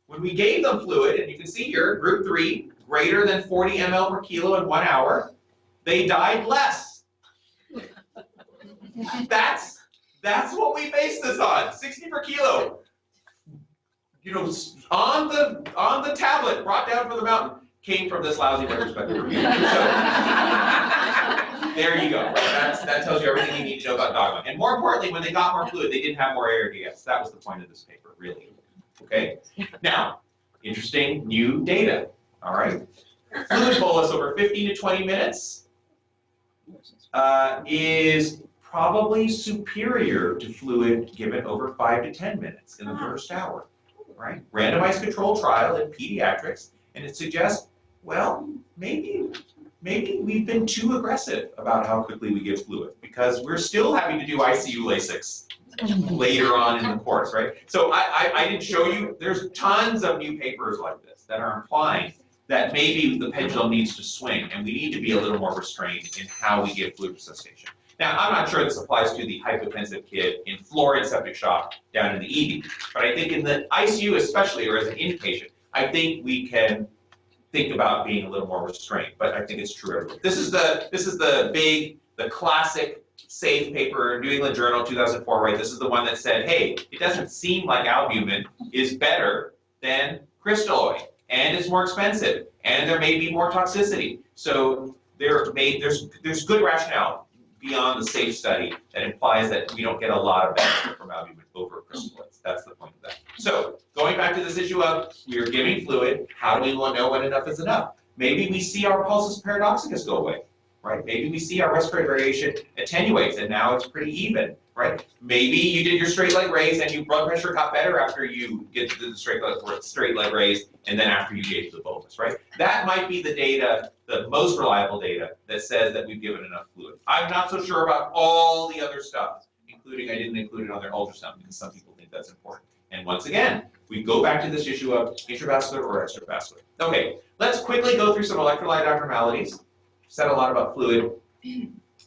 When we gave them fluid, and you can see here, group 3, greater than 40 ml per kilo in 1 hour, they died less. That's what we base this on, 60 per kilo. On the tablet, brought down from the mountain, came from this lousy retrospective review. So, there you go. That tells you everything you need to know about dogma. And more importantly, when they got more fluid, they didn't have more ARDS. That was the point of this paper, really. Okay? Now, interesting new data. All right? Fluid bolus over 15 to 20 minutes is probably superior to fluid given over 5 to 10 minutes in the first hour. Right? Randomized controlled trial in pediatrics, and it suggests, well, maybe we've been too aggressive about how quickly we give fluid, because we're still having to do ICU Lasix later on in the course, right? So I didn't show you, there's tons of new papers like this that are implying that maybe the pendulum needs to swing, and we need to be a little more restrained in how we give fluid resuscitation. Now, I'm not sure this applies to the hypotensive kid in fluoride septic shock down in the ED, but I think in the ICU especially, or as an inpatient, I think we can think about being a little more restrained, but I think it's true everywhere. This is the classic SAFE paper, New England Journal 2004, right? This is the one that said, hey, it doesn't seem like albumin is better than crystalloid, and it's more expensive, and there may be more toxicity. So there's good rationale beyond the SAFE study that implies that we don't get a lot of benefit from albumin over crystalloids. That's the point of that. So going back to this issue of we are giving fluid, how do we know when enough is enough? Maybe we see our pulsus paradoxicus go away, right? Maybe we see our respiratory variation attenuates and now it's pretty even, right? Maybe you did your straight leg raise and your blood pressure got better after you did the straight leg raise and then after you gave the bolus, right? That might be the data, the most reliable data that says that we've given enough fluid. I'm not so sure about all the other stuff, including I didn't include it on their ultrasound because some people think that's important. And once again, we go back to this issue of intravascular or extravascular. Okay, let's quickly go through some electrolyte abnormalities. Said a lot about fluid.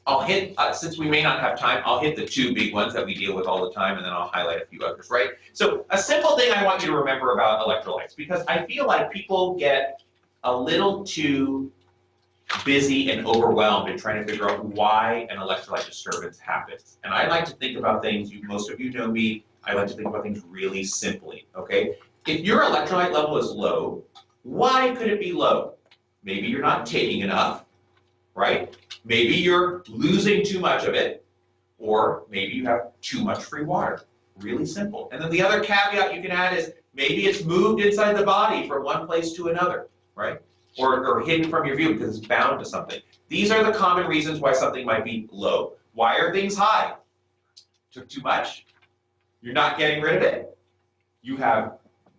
I'll hit, since we may not have time, I'll hit the 2 big ones that we deal with all the time, and then I'll highlight a few others, right? So a simple thing I want you to remember about electrolytes, because I feel like people get a little too busy and overwhelmed in trying to figure out why an electrolyte disturbance happens. And I like to think about things, most of you know me, I like to think about things really simply, okay? If your electrolyte level is low, why could it be low? Maybe you're not taking enough, right? Maybe you're losing too much of it, or maybe you have too much free water. Really simple. And then the other caveat you can add is maybe it's moved inside the body from one place to another, right? Or hidden from your view because it's bound to something. These are the common reasons why something might be low. Why are things high? Took too much? You're not getting rid of it. You have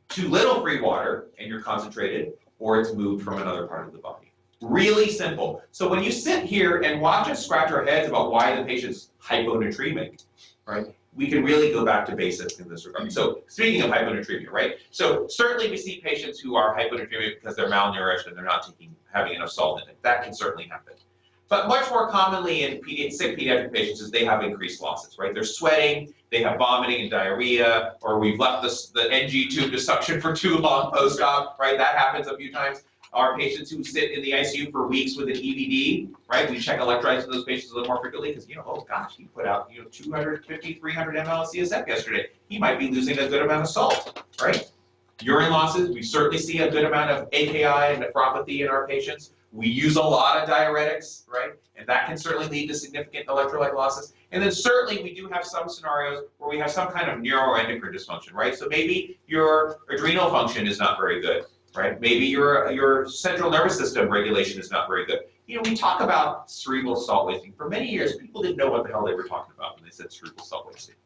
too little free water and you're concentrated, or it's moved from another part of the body. Really simple. So when you sit here and watch us scratch our heads about why the patient's hyponatremic, right? We can really go back to basics in this regard. So speaking of hyponatremia, right? So certainly we see patients who are hyponatremic because they're malnourished and they're not having enough salt in it. That can certainly happen. But much more commonly in sick pediatric patients is they have increased losses, right? They're sweating, they have vomiting and diarrhea, or we've left the NG tube to suction for too long post-op, right? That happens a few times. Our patients who sit in the ICU for weeks with an EVD, right? We check electrolytes in those patients a little more frequently because, oh gosh, he put out, 250, 300 ml of CSF yesterday. He might be losing a good amount of salt, right? Urine losses, we certainly see a good amount of AKI and nephropathy in our patients. We use a lot of diuretics, right? And that can certainly lead to significant electrolyte losses. And then certainly we do have some scenarios where we have some kind of neuroendocrine dysfunction, right? So maybe your adrenal function is not very good, right? Maybe your central nervous system regulation is not very good. We talk about cerebral salt wasting. For many years, people didn't know what the hell they were talking about when they said cerebral salt wasting.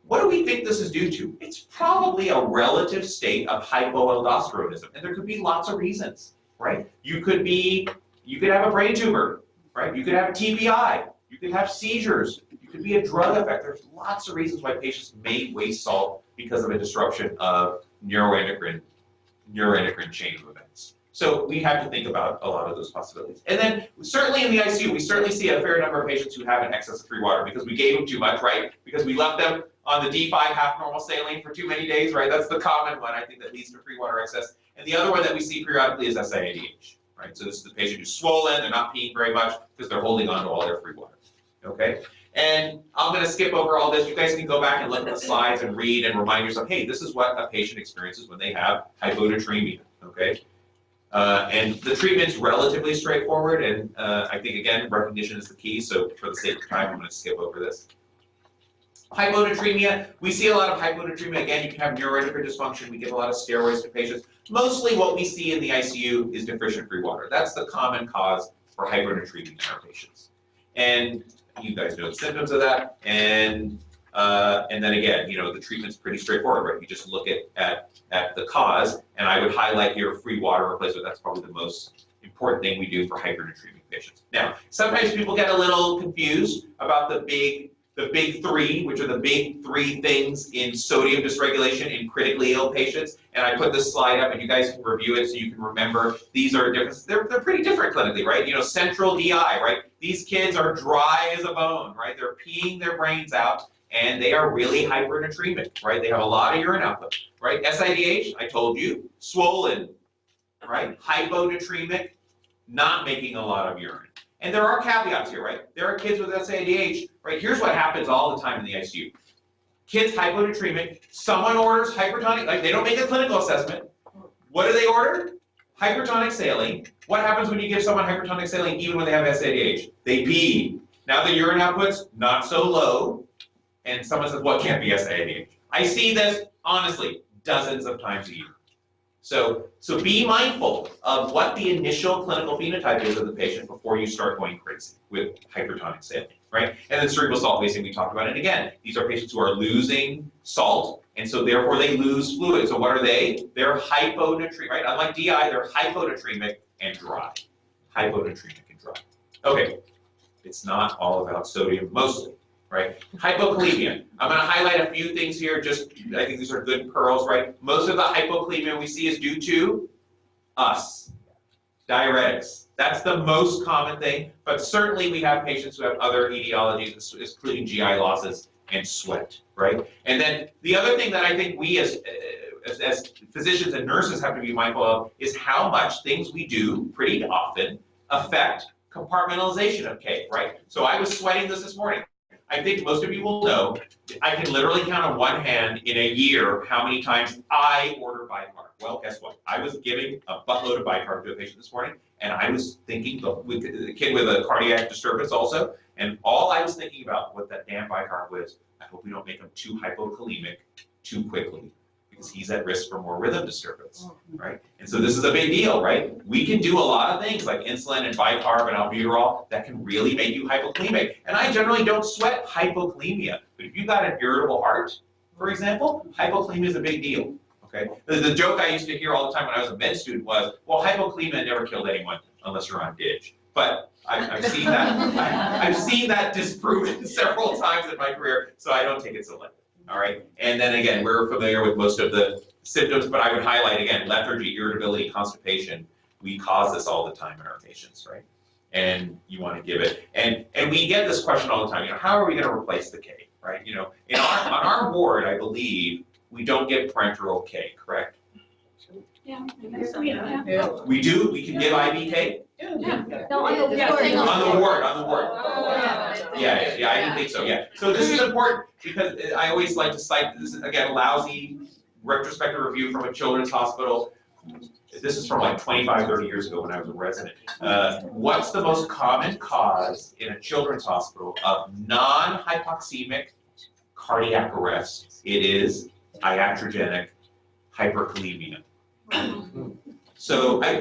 What do we think this is due to? It's probably a relative state of hypoaldosteronism, and there could be lots of reasons, right? You could have a brain tumor, right? You could have a TBI, you could have seizures, you could be a drug effect. There's lots of reasons why patients may waste salt because of a disruption of neuroendocrine chain of events. So we have to think about a lot of those possibilities. And then certainly in the ICU, we certainly see a fair number of patients who have an excess of free water because we gave them too much, right? Because we left them on the D5 half normal saline for too many days, right? That's the common one, I think, that leads to free water excess. And the other one that we see periodically is SIADH, right? So this is the patient who's swollen, they're not peeing very much because they're holding on to all their free water, okay? And I'm gonna skip over all this. You guys can go back and look at the slides and read and remind yourself, hey, this is what a patient experiences when they have hyponatremia, okay? And the treatment's relatively straightforward, and I think, again, recognition is the key, so for the sake of time, I'm gonna skip over this. Hyponatremia, we see a lot of hyponatremia. Again, you can have neuroendocrine dysfunction. We give a lot of steroids to patients. Mostly what we see in the ICU is deficient free water. That's the common cause for hyponatremia in our patients. And you guys know the symptoms of that. And then again, the treatment's pretty straightforward, right? You just look at the cause, and I would highlight here free water replacement. That's probably the most important thing we do for hypernatremic patients. Now, sometimes people get a little confused about the big three, which are the big three things in sodium dysregulation in critically ill patients. And I put this slide up, and you guys can review it so you can remember these are different. They're pretty different clinically, right? Central DI, right? These kids are dry as a bone, right? They're peeing their brains out, and they are really hypernatremic, right? They have a lot of urine output, right? SIDH, I told you, swollen, right? Hyponatremic, not making a lot of urine. And there are caveats here, right? There are kids with SIDH, right? Here's what happens all the time in the ICU. Kids hyponatremic, someone orders hypertonic, like they don't make a clinical assessment. What do they order? Hypertonic saline. What happens when you give someone hypertonic saline even when they have SIDH? They pee. Now the urine output's not so low, and someone says, well, it can't be SIDH. I see this, honestly, dozens of times a year. So be mindful of what the initial clinical phenotype is of the patient before you start going crazy with hypertonic saline, right? And then cerebral salt wasting we talked about. And again, these are patients who are losing salt, and so therefore they lose fluid. So what are they? They're hyponatremic, right? Unlike DI, they're hyponatremic and dry. Hyponatremic and dry. Okay, it's not all about sodium mostly. Right? Hypokalemia. I'm going to highlight a few things here, I think these are good pearls, right? Most of the hypokalemia we see is due to us, diuretics. That's the most common thing, but certainly we have patients who have other etiologies, including GI losses and sweat, right? And then the other thing that I think we as physicians and nurses have to be mindful of is how much things we do pretty often affect compartmentalization of K, right? So I was sweating this morning. I think most of you will know, I can literally count on one hand in a year how many times I order bicarb. Well, guess what? I was giving a buttload of bicarb to a patient this morning, and I was thinking, the kid with a cardiac disturbance also, and all I was thinking about what that damn bicarb was, I hope we don't make him too hypokalemic too quickly, because he's at risk for more rhythm disturbance, right? And so this is a big deal, right? We can do a lot of things like insulin and bicarb and albuterol that can really make you hypokalemic. And I generally don't sweat hypokalemia, but if you've got an irritable heart, for example, hypokalemia is a big deal, okay? The joke I used to hear all the time when I was a med student was, well, hypokalemia never killed anyone unless you're on DIG. But I've seen that, I've seen that disproven several times in my career, so I don't take it so lightly. All right, and then again, we're familiar with most of the symptoms, but I would highlight again, lethargy, irritability, constipation. We cause this all the time in our patients, right? and you want to give it. And we get this question all the time, how are we going to replace the K, right? On our board, I believe, we don't give parenteral K, correct? Yeah. We do, we can give IV K? No, on the Yeah, ward. On the ward. Yeah, I didn't think so, yeah. So this is important, because I always like to cite, this is, again, lousy retrospective review from a children's hospital. This is from like 25, 30 years ago when I was a resident. What's the most common cause in a children's hospital of non-hypoxemic cardiac arrest? It is iatrogenic hyperkalemia. So I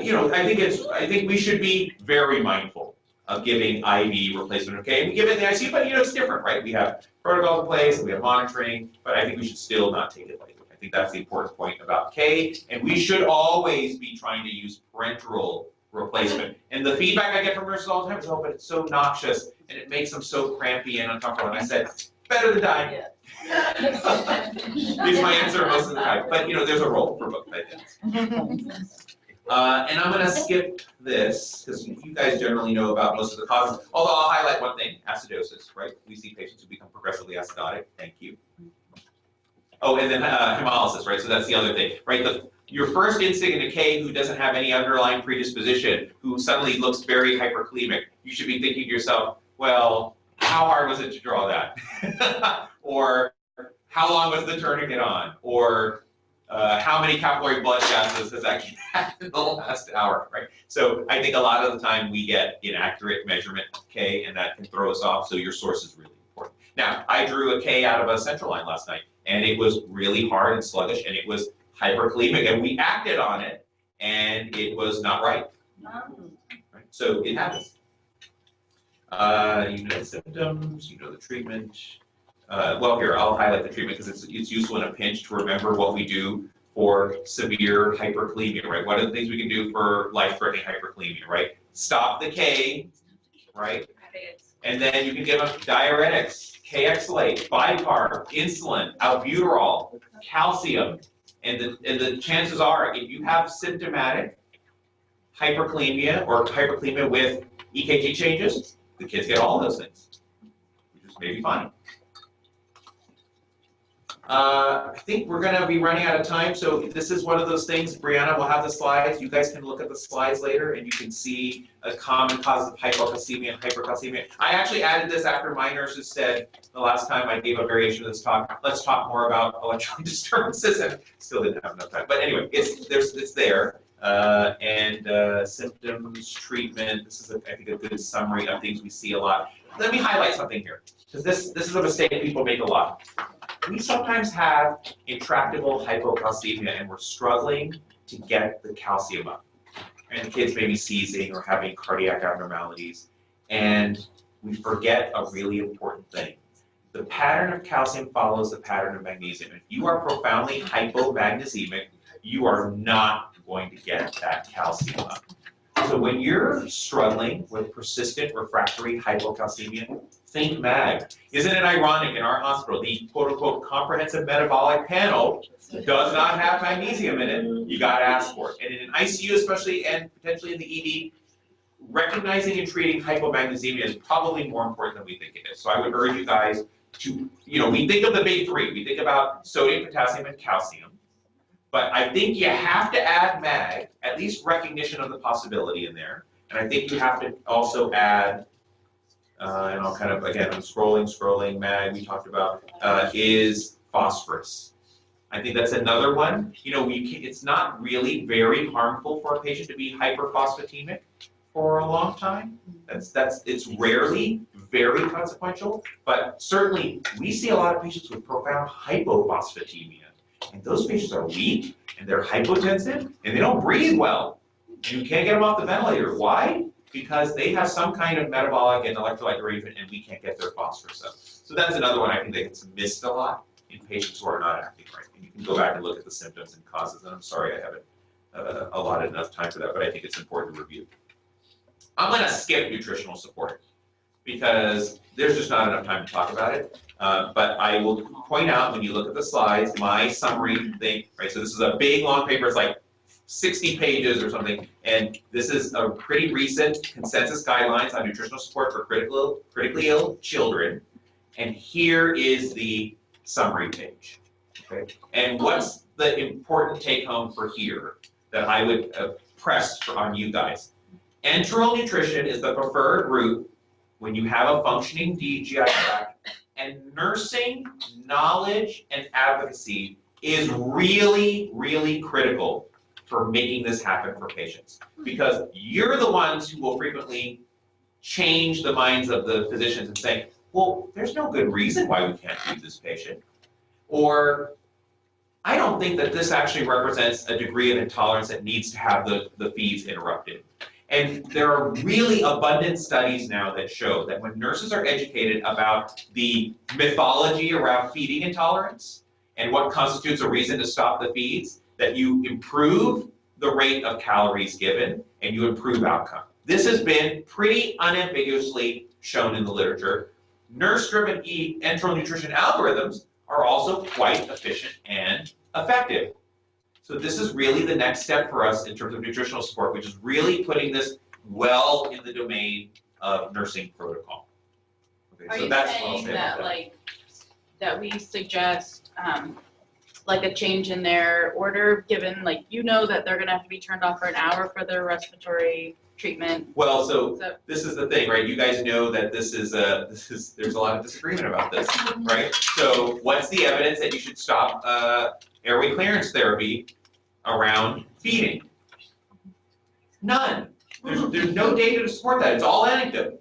think we should be very mindful of giving IV replacement of K. We give it in the ICU, but it's different, right? We have protocols in place, we have monitoring, but I think we should still not take it lightly. I think that's the important point about K, and we should always be trying to use parenteral replacement. And the feedback I get from nurses all the time is, oh, but it's so noxious, and it makes them so crampy and uncomfortable. And I said, better to die. Is my answer most of the time. But there's a role for both, I guess. And I'm going to skip this, because you guys generally know about most of the causes. Although I'll highlight one thing, acidosis, right? We see patients who become progressively acidotic. Thank you. Oh, and then hemolysis, right? So that's the other thing, right? Your first instinct in a K who doesn't have any underlying predisposition, who suddenly looks very hyperkalemic, you should be thinking to yourself, well, how hard was it to draw that? Or how long was the tourniquet on? Or how many capillary blood gases has actually happened in the last hour, right? So I think a lot of the time we get inaccurate measurement of K, and that can throw us off, so your source is really important. Now, I drew a K out of a central line last night, and it was really hard and sluggish, and it was hyperkalemic, and we acted on it, and it was not right. Right? So it happens. You know the symptoms, you know the treatment. Well, here, I'll highlight the treatment because it's useful in a pinch to remember what we do for severe hyperkalemia, right? What are the things we can do for life-threatening hyperkalemia, right? Stop the K, right? And then you can give them diuretics, K-Exlate, bicarb, insulin, albuterol, calcium. And the chances are, if you have symptomatic hyperkalemia or hyperkalemia with EKG changes, the kids get all those things, which is maybe fine. I think we're going to be running out of time, so this is one of those things. Brianna will have the slides. You guys can look at the slides later, and you can see a common cause of hypocalcemia and hypercalcemia. I actually added this after my nurses said the last time I gave a variation of this talk, let's talk more about electrolyte disturbances, and still didn't have enough time. But anyway, it's there. Symptoms, treatment. This is, I think, a good summary of things we see a lot. Let me highlight something here, because this is a mistake people make a lot. We sometimes have intractable hypocalcemia, and we're struggling to get the calcium up. And the kids may be seizing or having cardiac abnormalities, and we forget a really important thing. The pattern of calcium follows the pattern of magnesium. If you are profoundly hypomagnesiemic, you are not going to get that calcium up. So when you're struggling with persistent refractory hypocalcemia, think MAG. Isn't it ironic in our hospital, the quote-unquote comprehensive metabolic panel does not have magnesium in it? You got to ask for it. And in an ICU especially, and potentially in the ED, recognizing and treating hypomagnesemia is probably more important than we think it is. So I would urge you guys to, we think of the big three. We think about sodium, potassium, and calcium. But I think you have to add MAG, at least recognition of the possibility in there. And I think you have to also add, and I'll kind of, again, I'm scrolling, MAG we talked about, is phosphorus. I think that's another one. It's not really very harmful for a patient to be hyperphosphatemic for a long time. It's rarely very consequential, but certainly we see a lot of patients with profound hypophosphatemia. And those patients are weak, and they're hypotensive, and they don't breathe well. And you can't get them off the ventilator. Why? Because they have some kind of metabolic and electrolyte derangement, and we can't get their phosphorus up. So that's another one I think that gets missed a lot in patients who are not acting right. And you can go back and look at the symptoms and causes, and I'm sorry I haven't allotted enough time for that, but I think it's important to review. I'm going to skip nutritional support because there's just not enough time to talk about it. But I will point out when you look at the slides, my summary thing, right? So this is a big long paper, it's like 60 pages or something, and this is a pretty recent consensus guidelines on nutritional support for critically ill children, and here is the summary page. Okay, and what's the important take home for here that I would press on you guys? Enteral nutrition is the preferred route when you have a functioning GI tract, and nursing knowledge and advocacy is really, really critical for making this happen for patients. Because you're the ones who will frequently change the minds of the physicians and say, well, there's no good reason why we can't treat this patient. Or, I don't think that this actually represents a degree of intolerance that needs to have the feeds interrupted. And there are really abundant studies now that show that when nurses are educated about the mythology around feeding intolerance and what constitutes a reason to stop the feeds, that you improve the rate of calories given and you improve outcome. This has been pretty unambiguously shown in the literature. Nurse-driven enteral nutrition algorithms are also quite efficient and effective. So this is really the next step for us in terms of nutritional support, which is really putting this well in the domain of nursing protocol. Okay, Are so you that's what I'll saying say about that, that we suggest, like a change in their order, given, like, that they're gonna have to be turned off for an hour for their respiratory treatment? Well, so this is the thing, right? You guys know that there's a lot of disagreement about this, right? So what's the evidence that you should stop airway clearance therapy around feeding? None. There's no data to support that. It's all anecdote.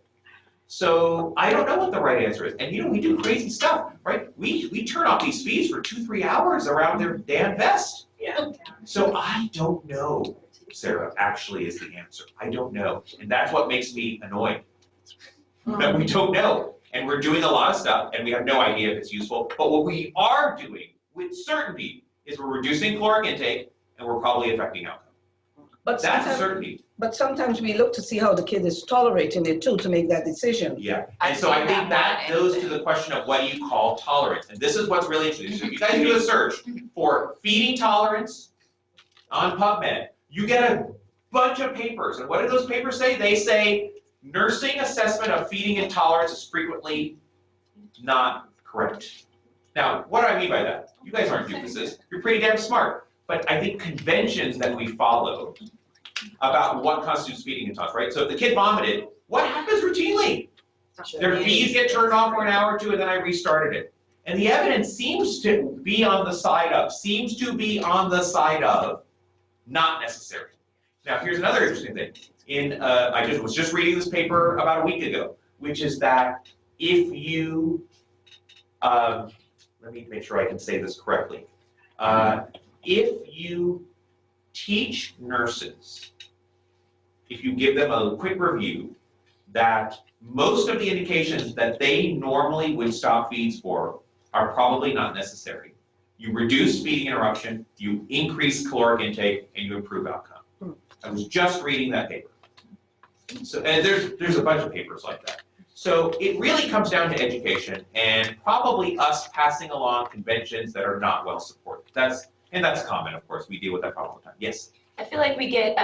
So I don't know what the right answer is. And we do crazy stuff, right? We turn off these feeds for 2-3 hours around their damn vest. Yeah. So I don't know, Sarah, actually is the answer. I don't know. And that's what makes me annoyed. That we don't know. And we're doing a lot of stuff and we have no idea if it's useful. But what we are doing with certainty is we're reducing caloric intake and we're probably affecting outcome. But That's a sometimes, certainty. but sometimes we look to see how the kid is tolerating it too to make that decision. Yeah. And so I think that goes to the question of what do you call tolerance? And this is what's really interesting. So if you guys do a search for feeding tolerance on PubMed, you get a bunch of papers. And what do those papers say? They say nursing assessment of feeding intolerance is frequently not correct. Now, what do I mean by that? You guys aren't doofuses. You're pretty damn smart. But I think conventions that we follow about what constitutes feeding intolerance, right? So if the kid vomited, what happens routinely? Their feeds get turned off for an hour or two and then I restarted it. And the evidence seems to be on the side of, not necessary. Now, here's another interesting thing. I was just reading this paper about a week ago, which is that if you, let me make sure I can say this correctly. If you teach nurses, if you give them a quick review, that most of the indications that they normally would stop feeds for are probably not necessary. You reduce feeding interruption, you increase caloric intake, and you improve outcome. I was just reading that paper. So, and there's a bunch of papers like that. So it really comes down to education and probably us passing along conventions that are not well supported. That's common, of course. We deal with that problem all the time. Yes? I feel like we get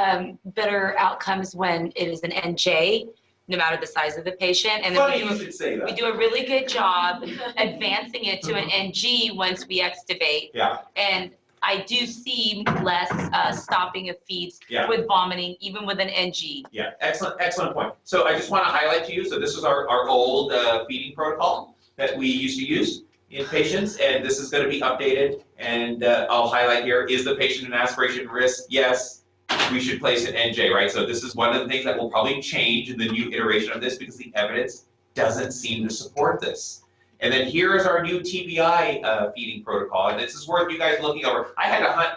better outcomes when it is an NJ, no matter the size of the patient. And Funny you should say that. we do a really good job advancing it to an NG once we extubate. Yeah. And I do see less stopping of feeds Yeah. with vomiting, even with an NG. Yeah, excellent point. So I just want to highlight to you, so this is our old feeding protocol that we used to use in patients, and this is going to be updated, and I'll highlight here, is the patient an aspiration risk? Yes, we should place an NJ, right? So this is one of the things that will probably change in the new iteration of this because the evidence doesn't seem to support this. And then here is our new TBI feeding protocol, and this is worth you guys looking over. I had to hunt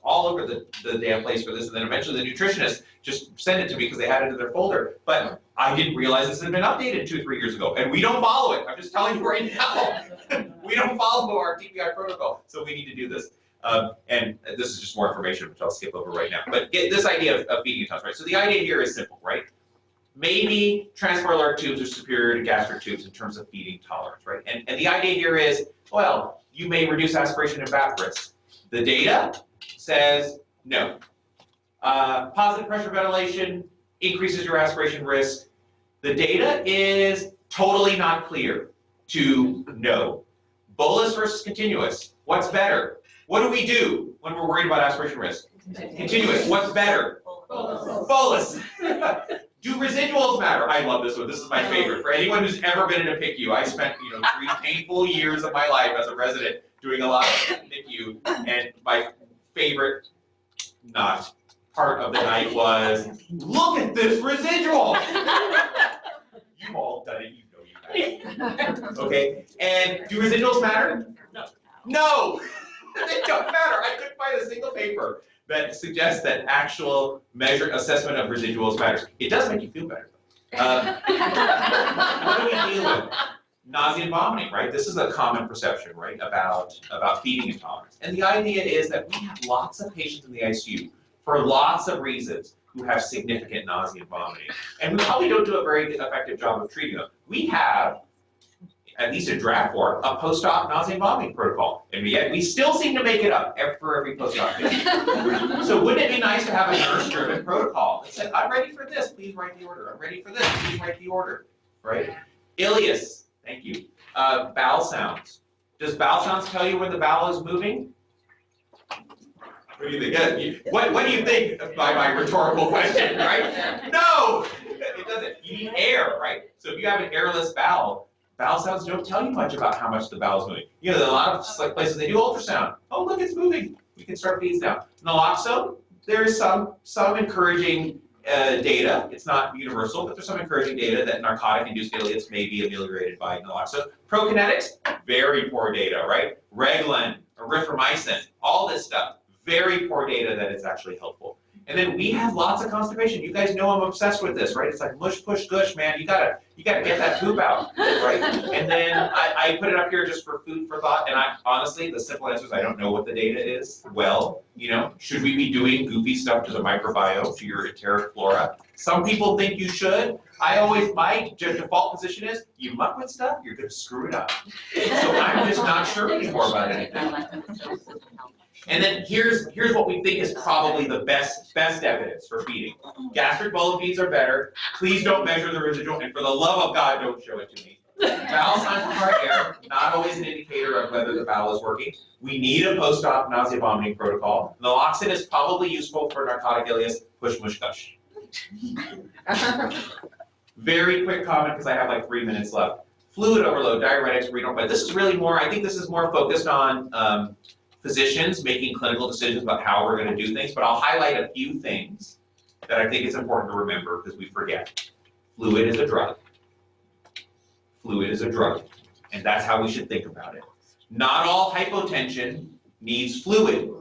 all over the damn place for this, and then eventually the nutritionist just sent it to me because they had it in their folder. But I didn't realize this had been updated 2 or 3 years ago, and we don't follow it. I'm just telling you right now. We don't follow our TBI protocol, so we need to do this. And this is just more information, which I'll skip over right now. But get this idea of feeding intolerance, right? So the idea here is simple, right? Maybe transport alert tubes are superior to gastric tubes in terms of feeding tolerance, right? And the idea here is, well, you may reduce aspiration and VAP risk. The data says no. Positive pressure ventilation increases your aspiration risk. The data is totally not clear to know. Bolus versus continuous, what's better? What do we do when we're worried about aspiration risk? Continuous, what's better? Bolus. Do residuals matter? I love this one, this is my favorite. For anyone who's ever been in a PICU, I spent 3 painful years of my life as a resident doing a lot of PICU, and my favorite part of the night was, look at this residual! You've all done it, you guys. Okay, and do residuals matter? No! They don't matter. I couldn't find a single paper that suggests that actual assessment of residuals matters. It does make you feel better. What do we deal with? Nausea and vomiting, right? This is a common perception, right, about feeding intolerance. And the idea is that we have lots of patients in the ICU for lots of reasons who have significant nausea and vomiting. And we probably don't do a very effective job of treating them. We have, at least in draft form, a post-op nausea and vomiting protocol. And yet we still seem to make it up for every post-op visit. So wouldn't it be nice to have a nurse-driven protocol that said, I'm ready for this, please write the order. I'm ready for this, please write the order, right? Ileus, thank you. Bowel sounds. Does bowel sounds tell you when the bowel is moving? What do you think? What do you think by my rhetorical question, right? No, it doesn't. You need air, right? So if you have an airless bowel sounds don't tell you much about how much the bowel is moving. There are a lot of places they do ultrasound. Oh, look, it's moving. We can start these now. Naloxone, there is some encouraging data. It's not universal, but there's some encouraging data that narcotic-induced ileus may be ameliorated by naloxone. Prokinetics, very poor data, right? Reglan, erythromycin, all this stuff. Very poor data that it's actually helpful. And then we have lots of constipation. You guys know I'm obsessed with this, right? It's like mush, push, gush, man. You gotta get that poop out, right? And then I put it up here just for food for thought. And honestly, the simple answer is I don't know what the data is. Well, should we be doing goofy stuff to the microbiome, to your enteric flora? Some people think you should. My default position is, you muck with stuff, you're gonna screw it up. So I'm just not sure anymore about anything. And then here's what we think is probably the best evidence for feeding. Gastric bulb feeds are better. Please don't measure the residual, and for the love of God, don't show it to me. Bowel signs of hard air, not always an indicator of whether the bowel is working. We need a post-op nausea vomiting protocol. Naloxone is probably useful for narcotic ileus, push, mush, gush. Very quick comment, because I have like 3 minutes left. Fluid overload, diuretics, renal, but this is really more, I think this is more focused on physicians making clinical decisions about how we're going to do things, but I'll highlight a few things that I think it's important to remember because we forget. Fluid is a drug. Fluid is a drug, and that's how we should think about it. Not all hypotension needs fluid,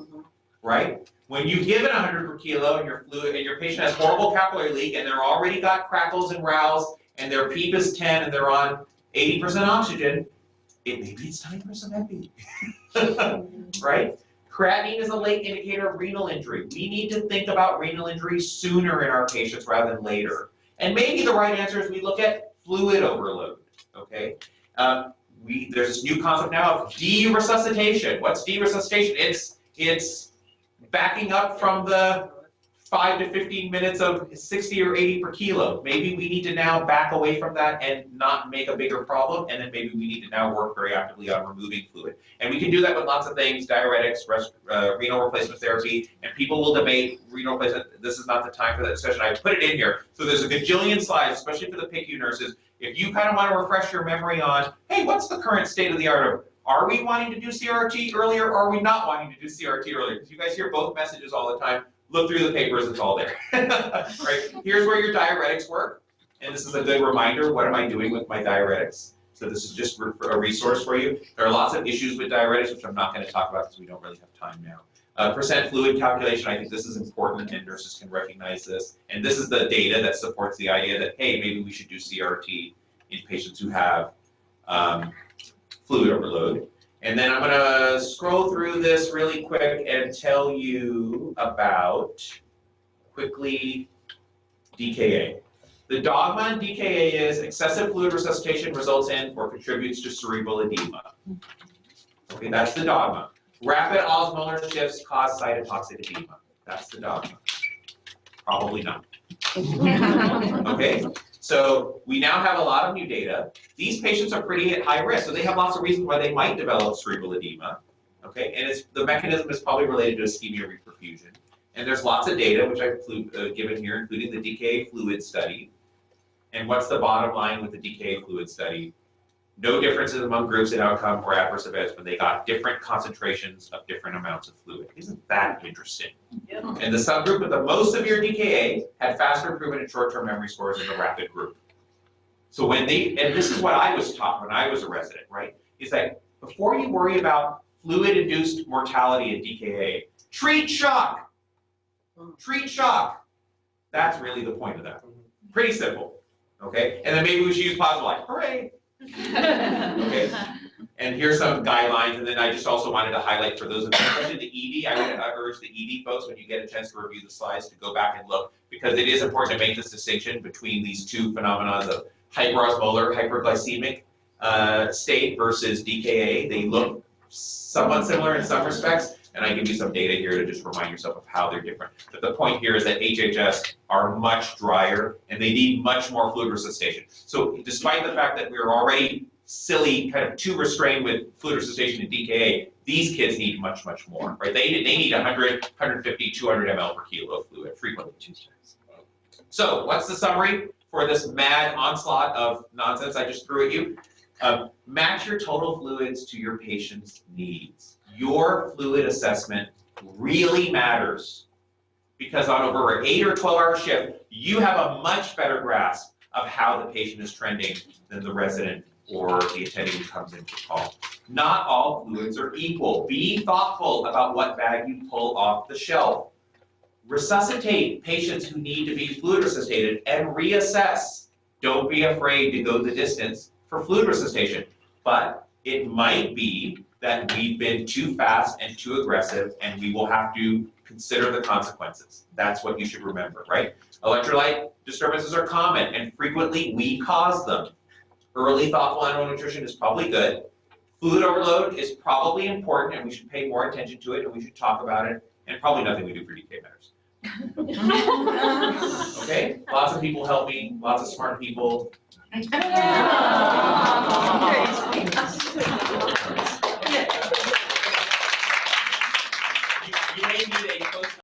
right? When you give it 100 per kilo and your patient has horrible capillary leak and they're already got crackles and rows and their PEEP is 10 and they're on 80% oxygen, maybe it's time for some epi. Right? Creatinine is a late indicator of renal injury. We need to think about renal injury sooner in our patients rather than later. And maybe the right answer is we look at fluid overload, okay? There's this new concept now of de-resuscitation. What's de-resuscitation? It's backing up from the 5 to 15 minutes of 60 or 80 per kilo. Maybe we need to now back away from that and not make a bigger problem, and then maybe we need to now work very actively on removing fluid. And we can do that with lots of things, diuretics, renal replacement therapy, and people will debate renal replacement. This is not the time for that discussion. I put it in here. So there's a gajillion slides, especially for the PICU nurses. If you kind of want to refresh your memory on, hey, what's the current state of the art of, are we wanting to do CRT earlier, or are we not wanting to do CRT earlier? Because you guys hear both messages all the time. Look through the papers, it's all there. Right? Here's where your diuretics work. And this is a good reminder, what am I doing with my diuretics? So this is just a resource for you. There are lots of issues with diuretics, which I'm not going to talk about because we don't really have time now. Percent fluid calculation, I think this is important and nurses can recognize this. And this is the data that supports the idea that, hey, maybe we should do CRT in patients who have fluid overload. And then I'm going to scroll through this really quick and tell you about, quickly, DKA. The dogma in DKA is excessive fluid resuscitation results in or contributes to cerebral edema. Okay, that's the dogma. Rapid osmolar shifts cause cytotoxic edema. That's the dogma. Probably not. Okay, so we now have a lot of new data. These patients are pretty at high risk, so they have lots of reasons why they might develop cerebral edema. Okay, and the mechanism is probably related to ischemia reperfusion. And there's lots of data, which I've given here, including the DKA fluid study. And what's the bottom line with the DKA fluid study? No differences among groups in outcome or adverse events, but they got different concentrations of different amounts of fluid. Isn't that interesting? Yep. And the subgroup with the most severe DKA had faster improvement in short-term memory scores than the rapid group. So when and this is what I was taught when I was a resident, right? Is that before you worry about fluid-induced mortality in DKA, treat shock. Treat shock. That's really the point of that. Pretty simple. Okay? And then maybe we should use positive light. Hooray! Okay? And here's some guidelines, and then I just also wanted to highlight for those of you interested in the ED, I would urge the ED folks, when you get a chance to review the slides, to go back and look, because it is important to make this distinction between these two phenomena of hyperosmolar, hyperglycemic state versus DKA. They look somewhat similar in some respects, and I give you some data here to just remind yourself of how they're different. But the point here is that HHS are much drier, and they need much more fluid resuscitation. So despite the fact that we're already silly, kind of too restrained with fluid resuscitation in DKA, these kids need much, much more, right? They need 100, 150, 200 ml per kilo of fluid frequently. So what's the summary for this mad onslaught of nonsense I just threw at you? Match your total fluids to your patient's needs. Your fluid assessment really matters, because on over an 8 or 12-hour shift, you have a much better grasp of how the patient is trending than the resident or the attending who comes in for call. Not all fluids are equal. Be thoughtful about what bag you pull off the shelf. Resuscitate patients who need to be fluid resuscitated and reassess. Don't be afraid to go the distance for fluid resuscitation. But it might be that we've been too fast and too aggressive, and we will have to consider the consequences. That's what you should remember, right? Electrolyte disturbances are common, and frequently we cause them. Early thoughtful animal nutrition is probably good. Fluid overload is probably important, and we should pay more attention to it, and we should talk about it, and probably nothing we do for DK matters. Okay? Lots of people help me, lots of smart people. You may need a post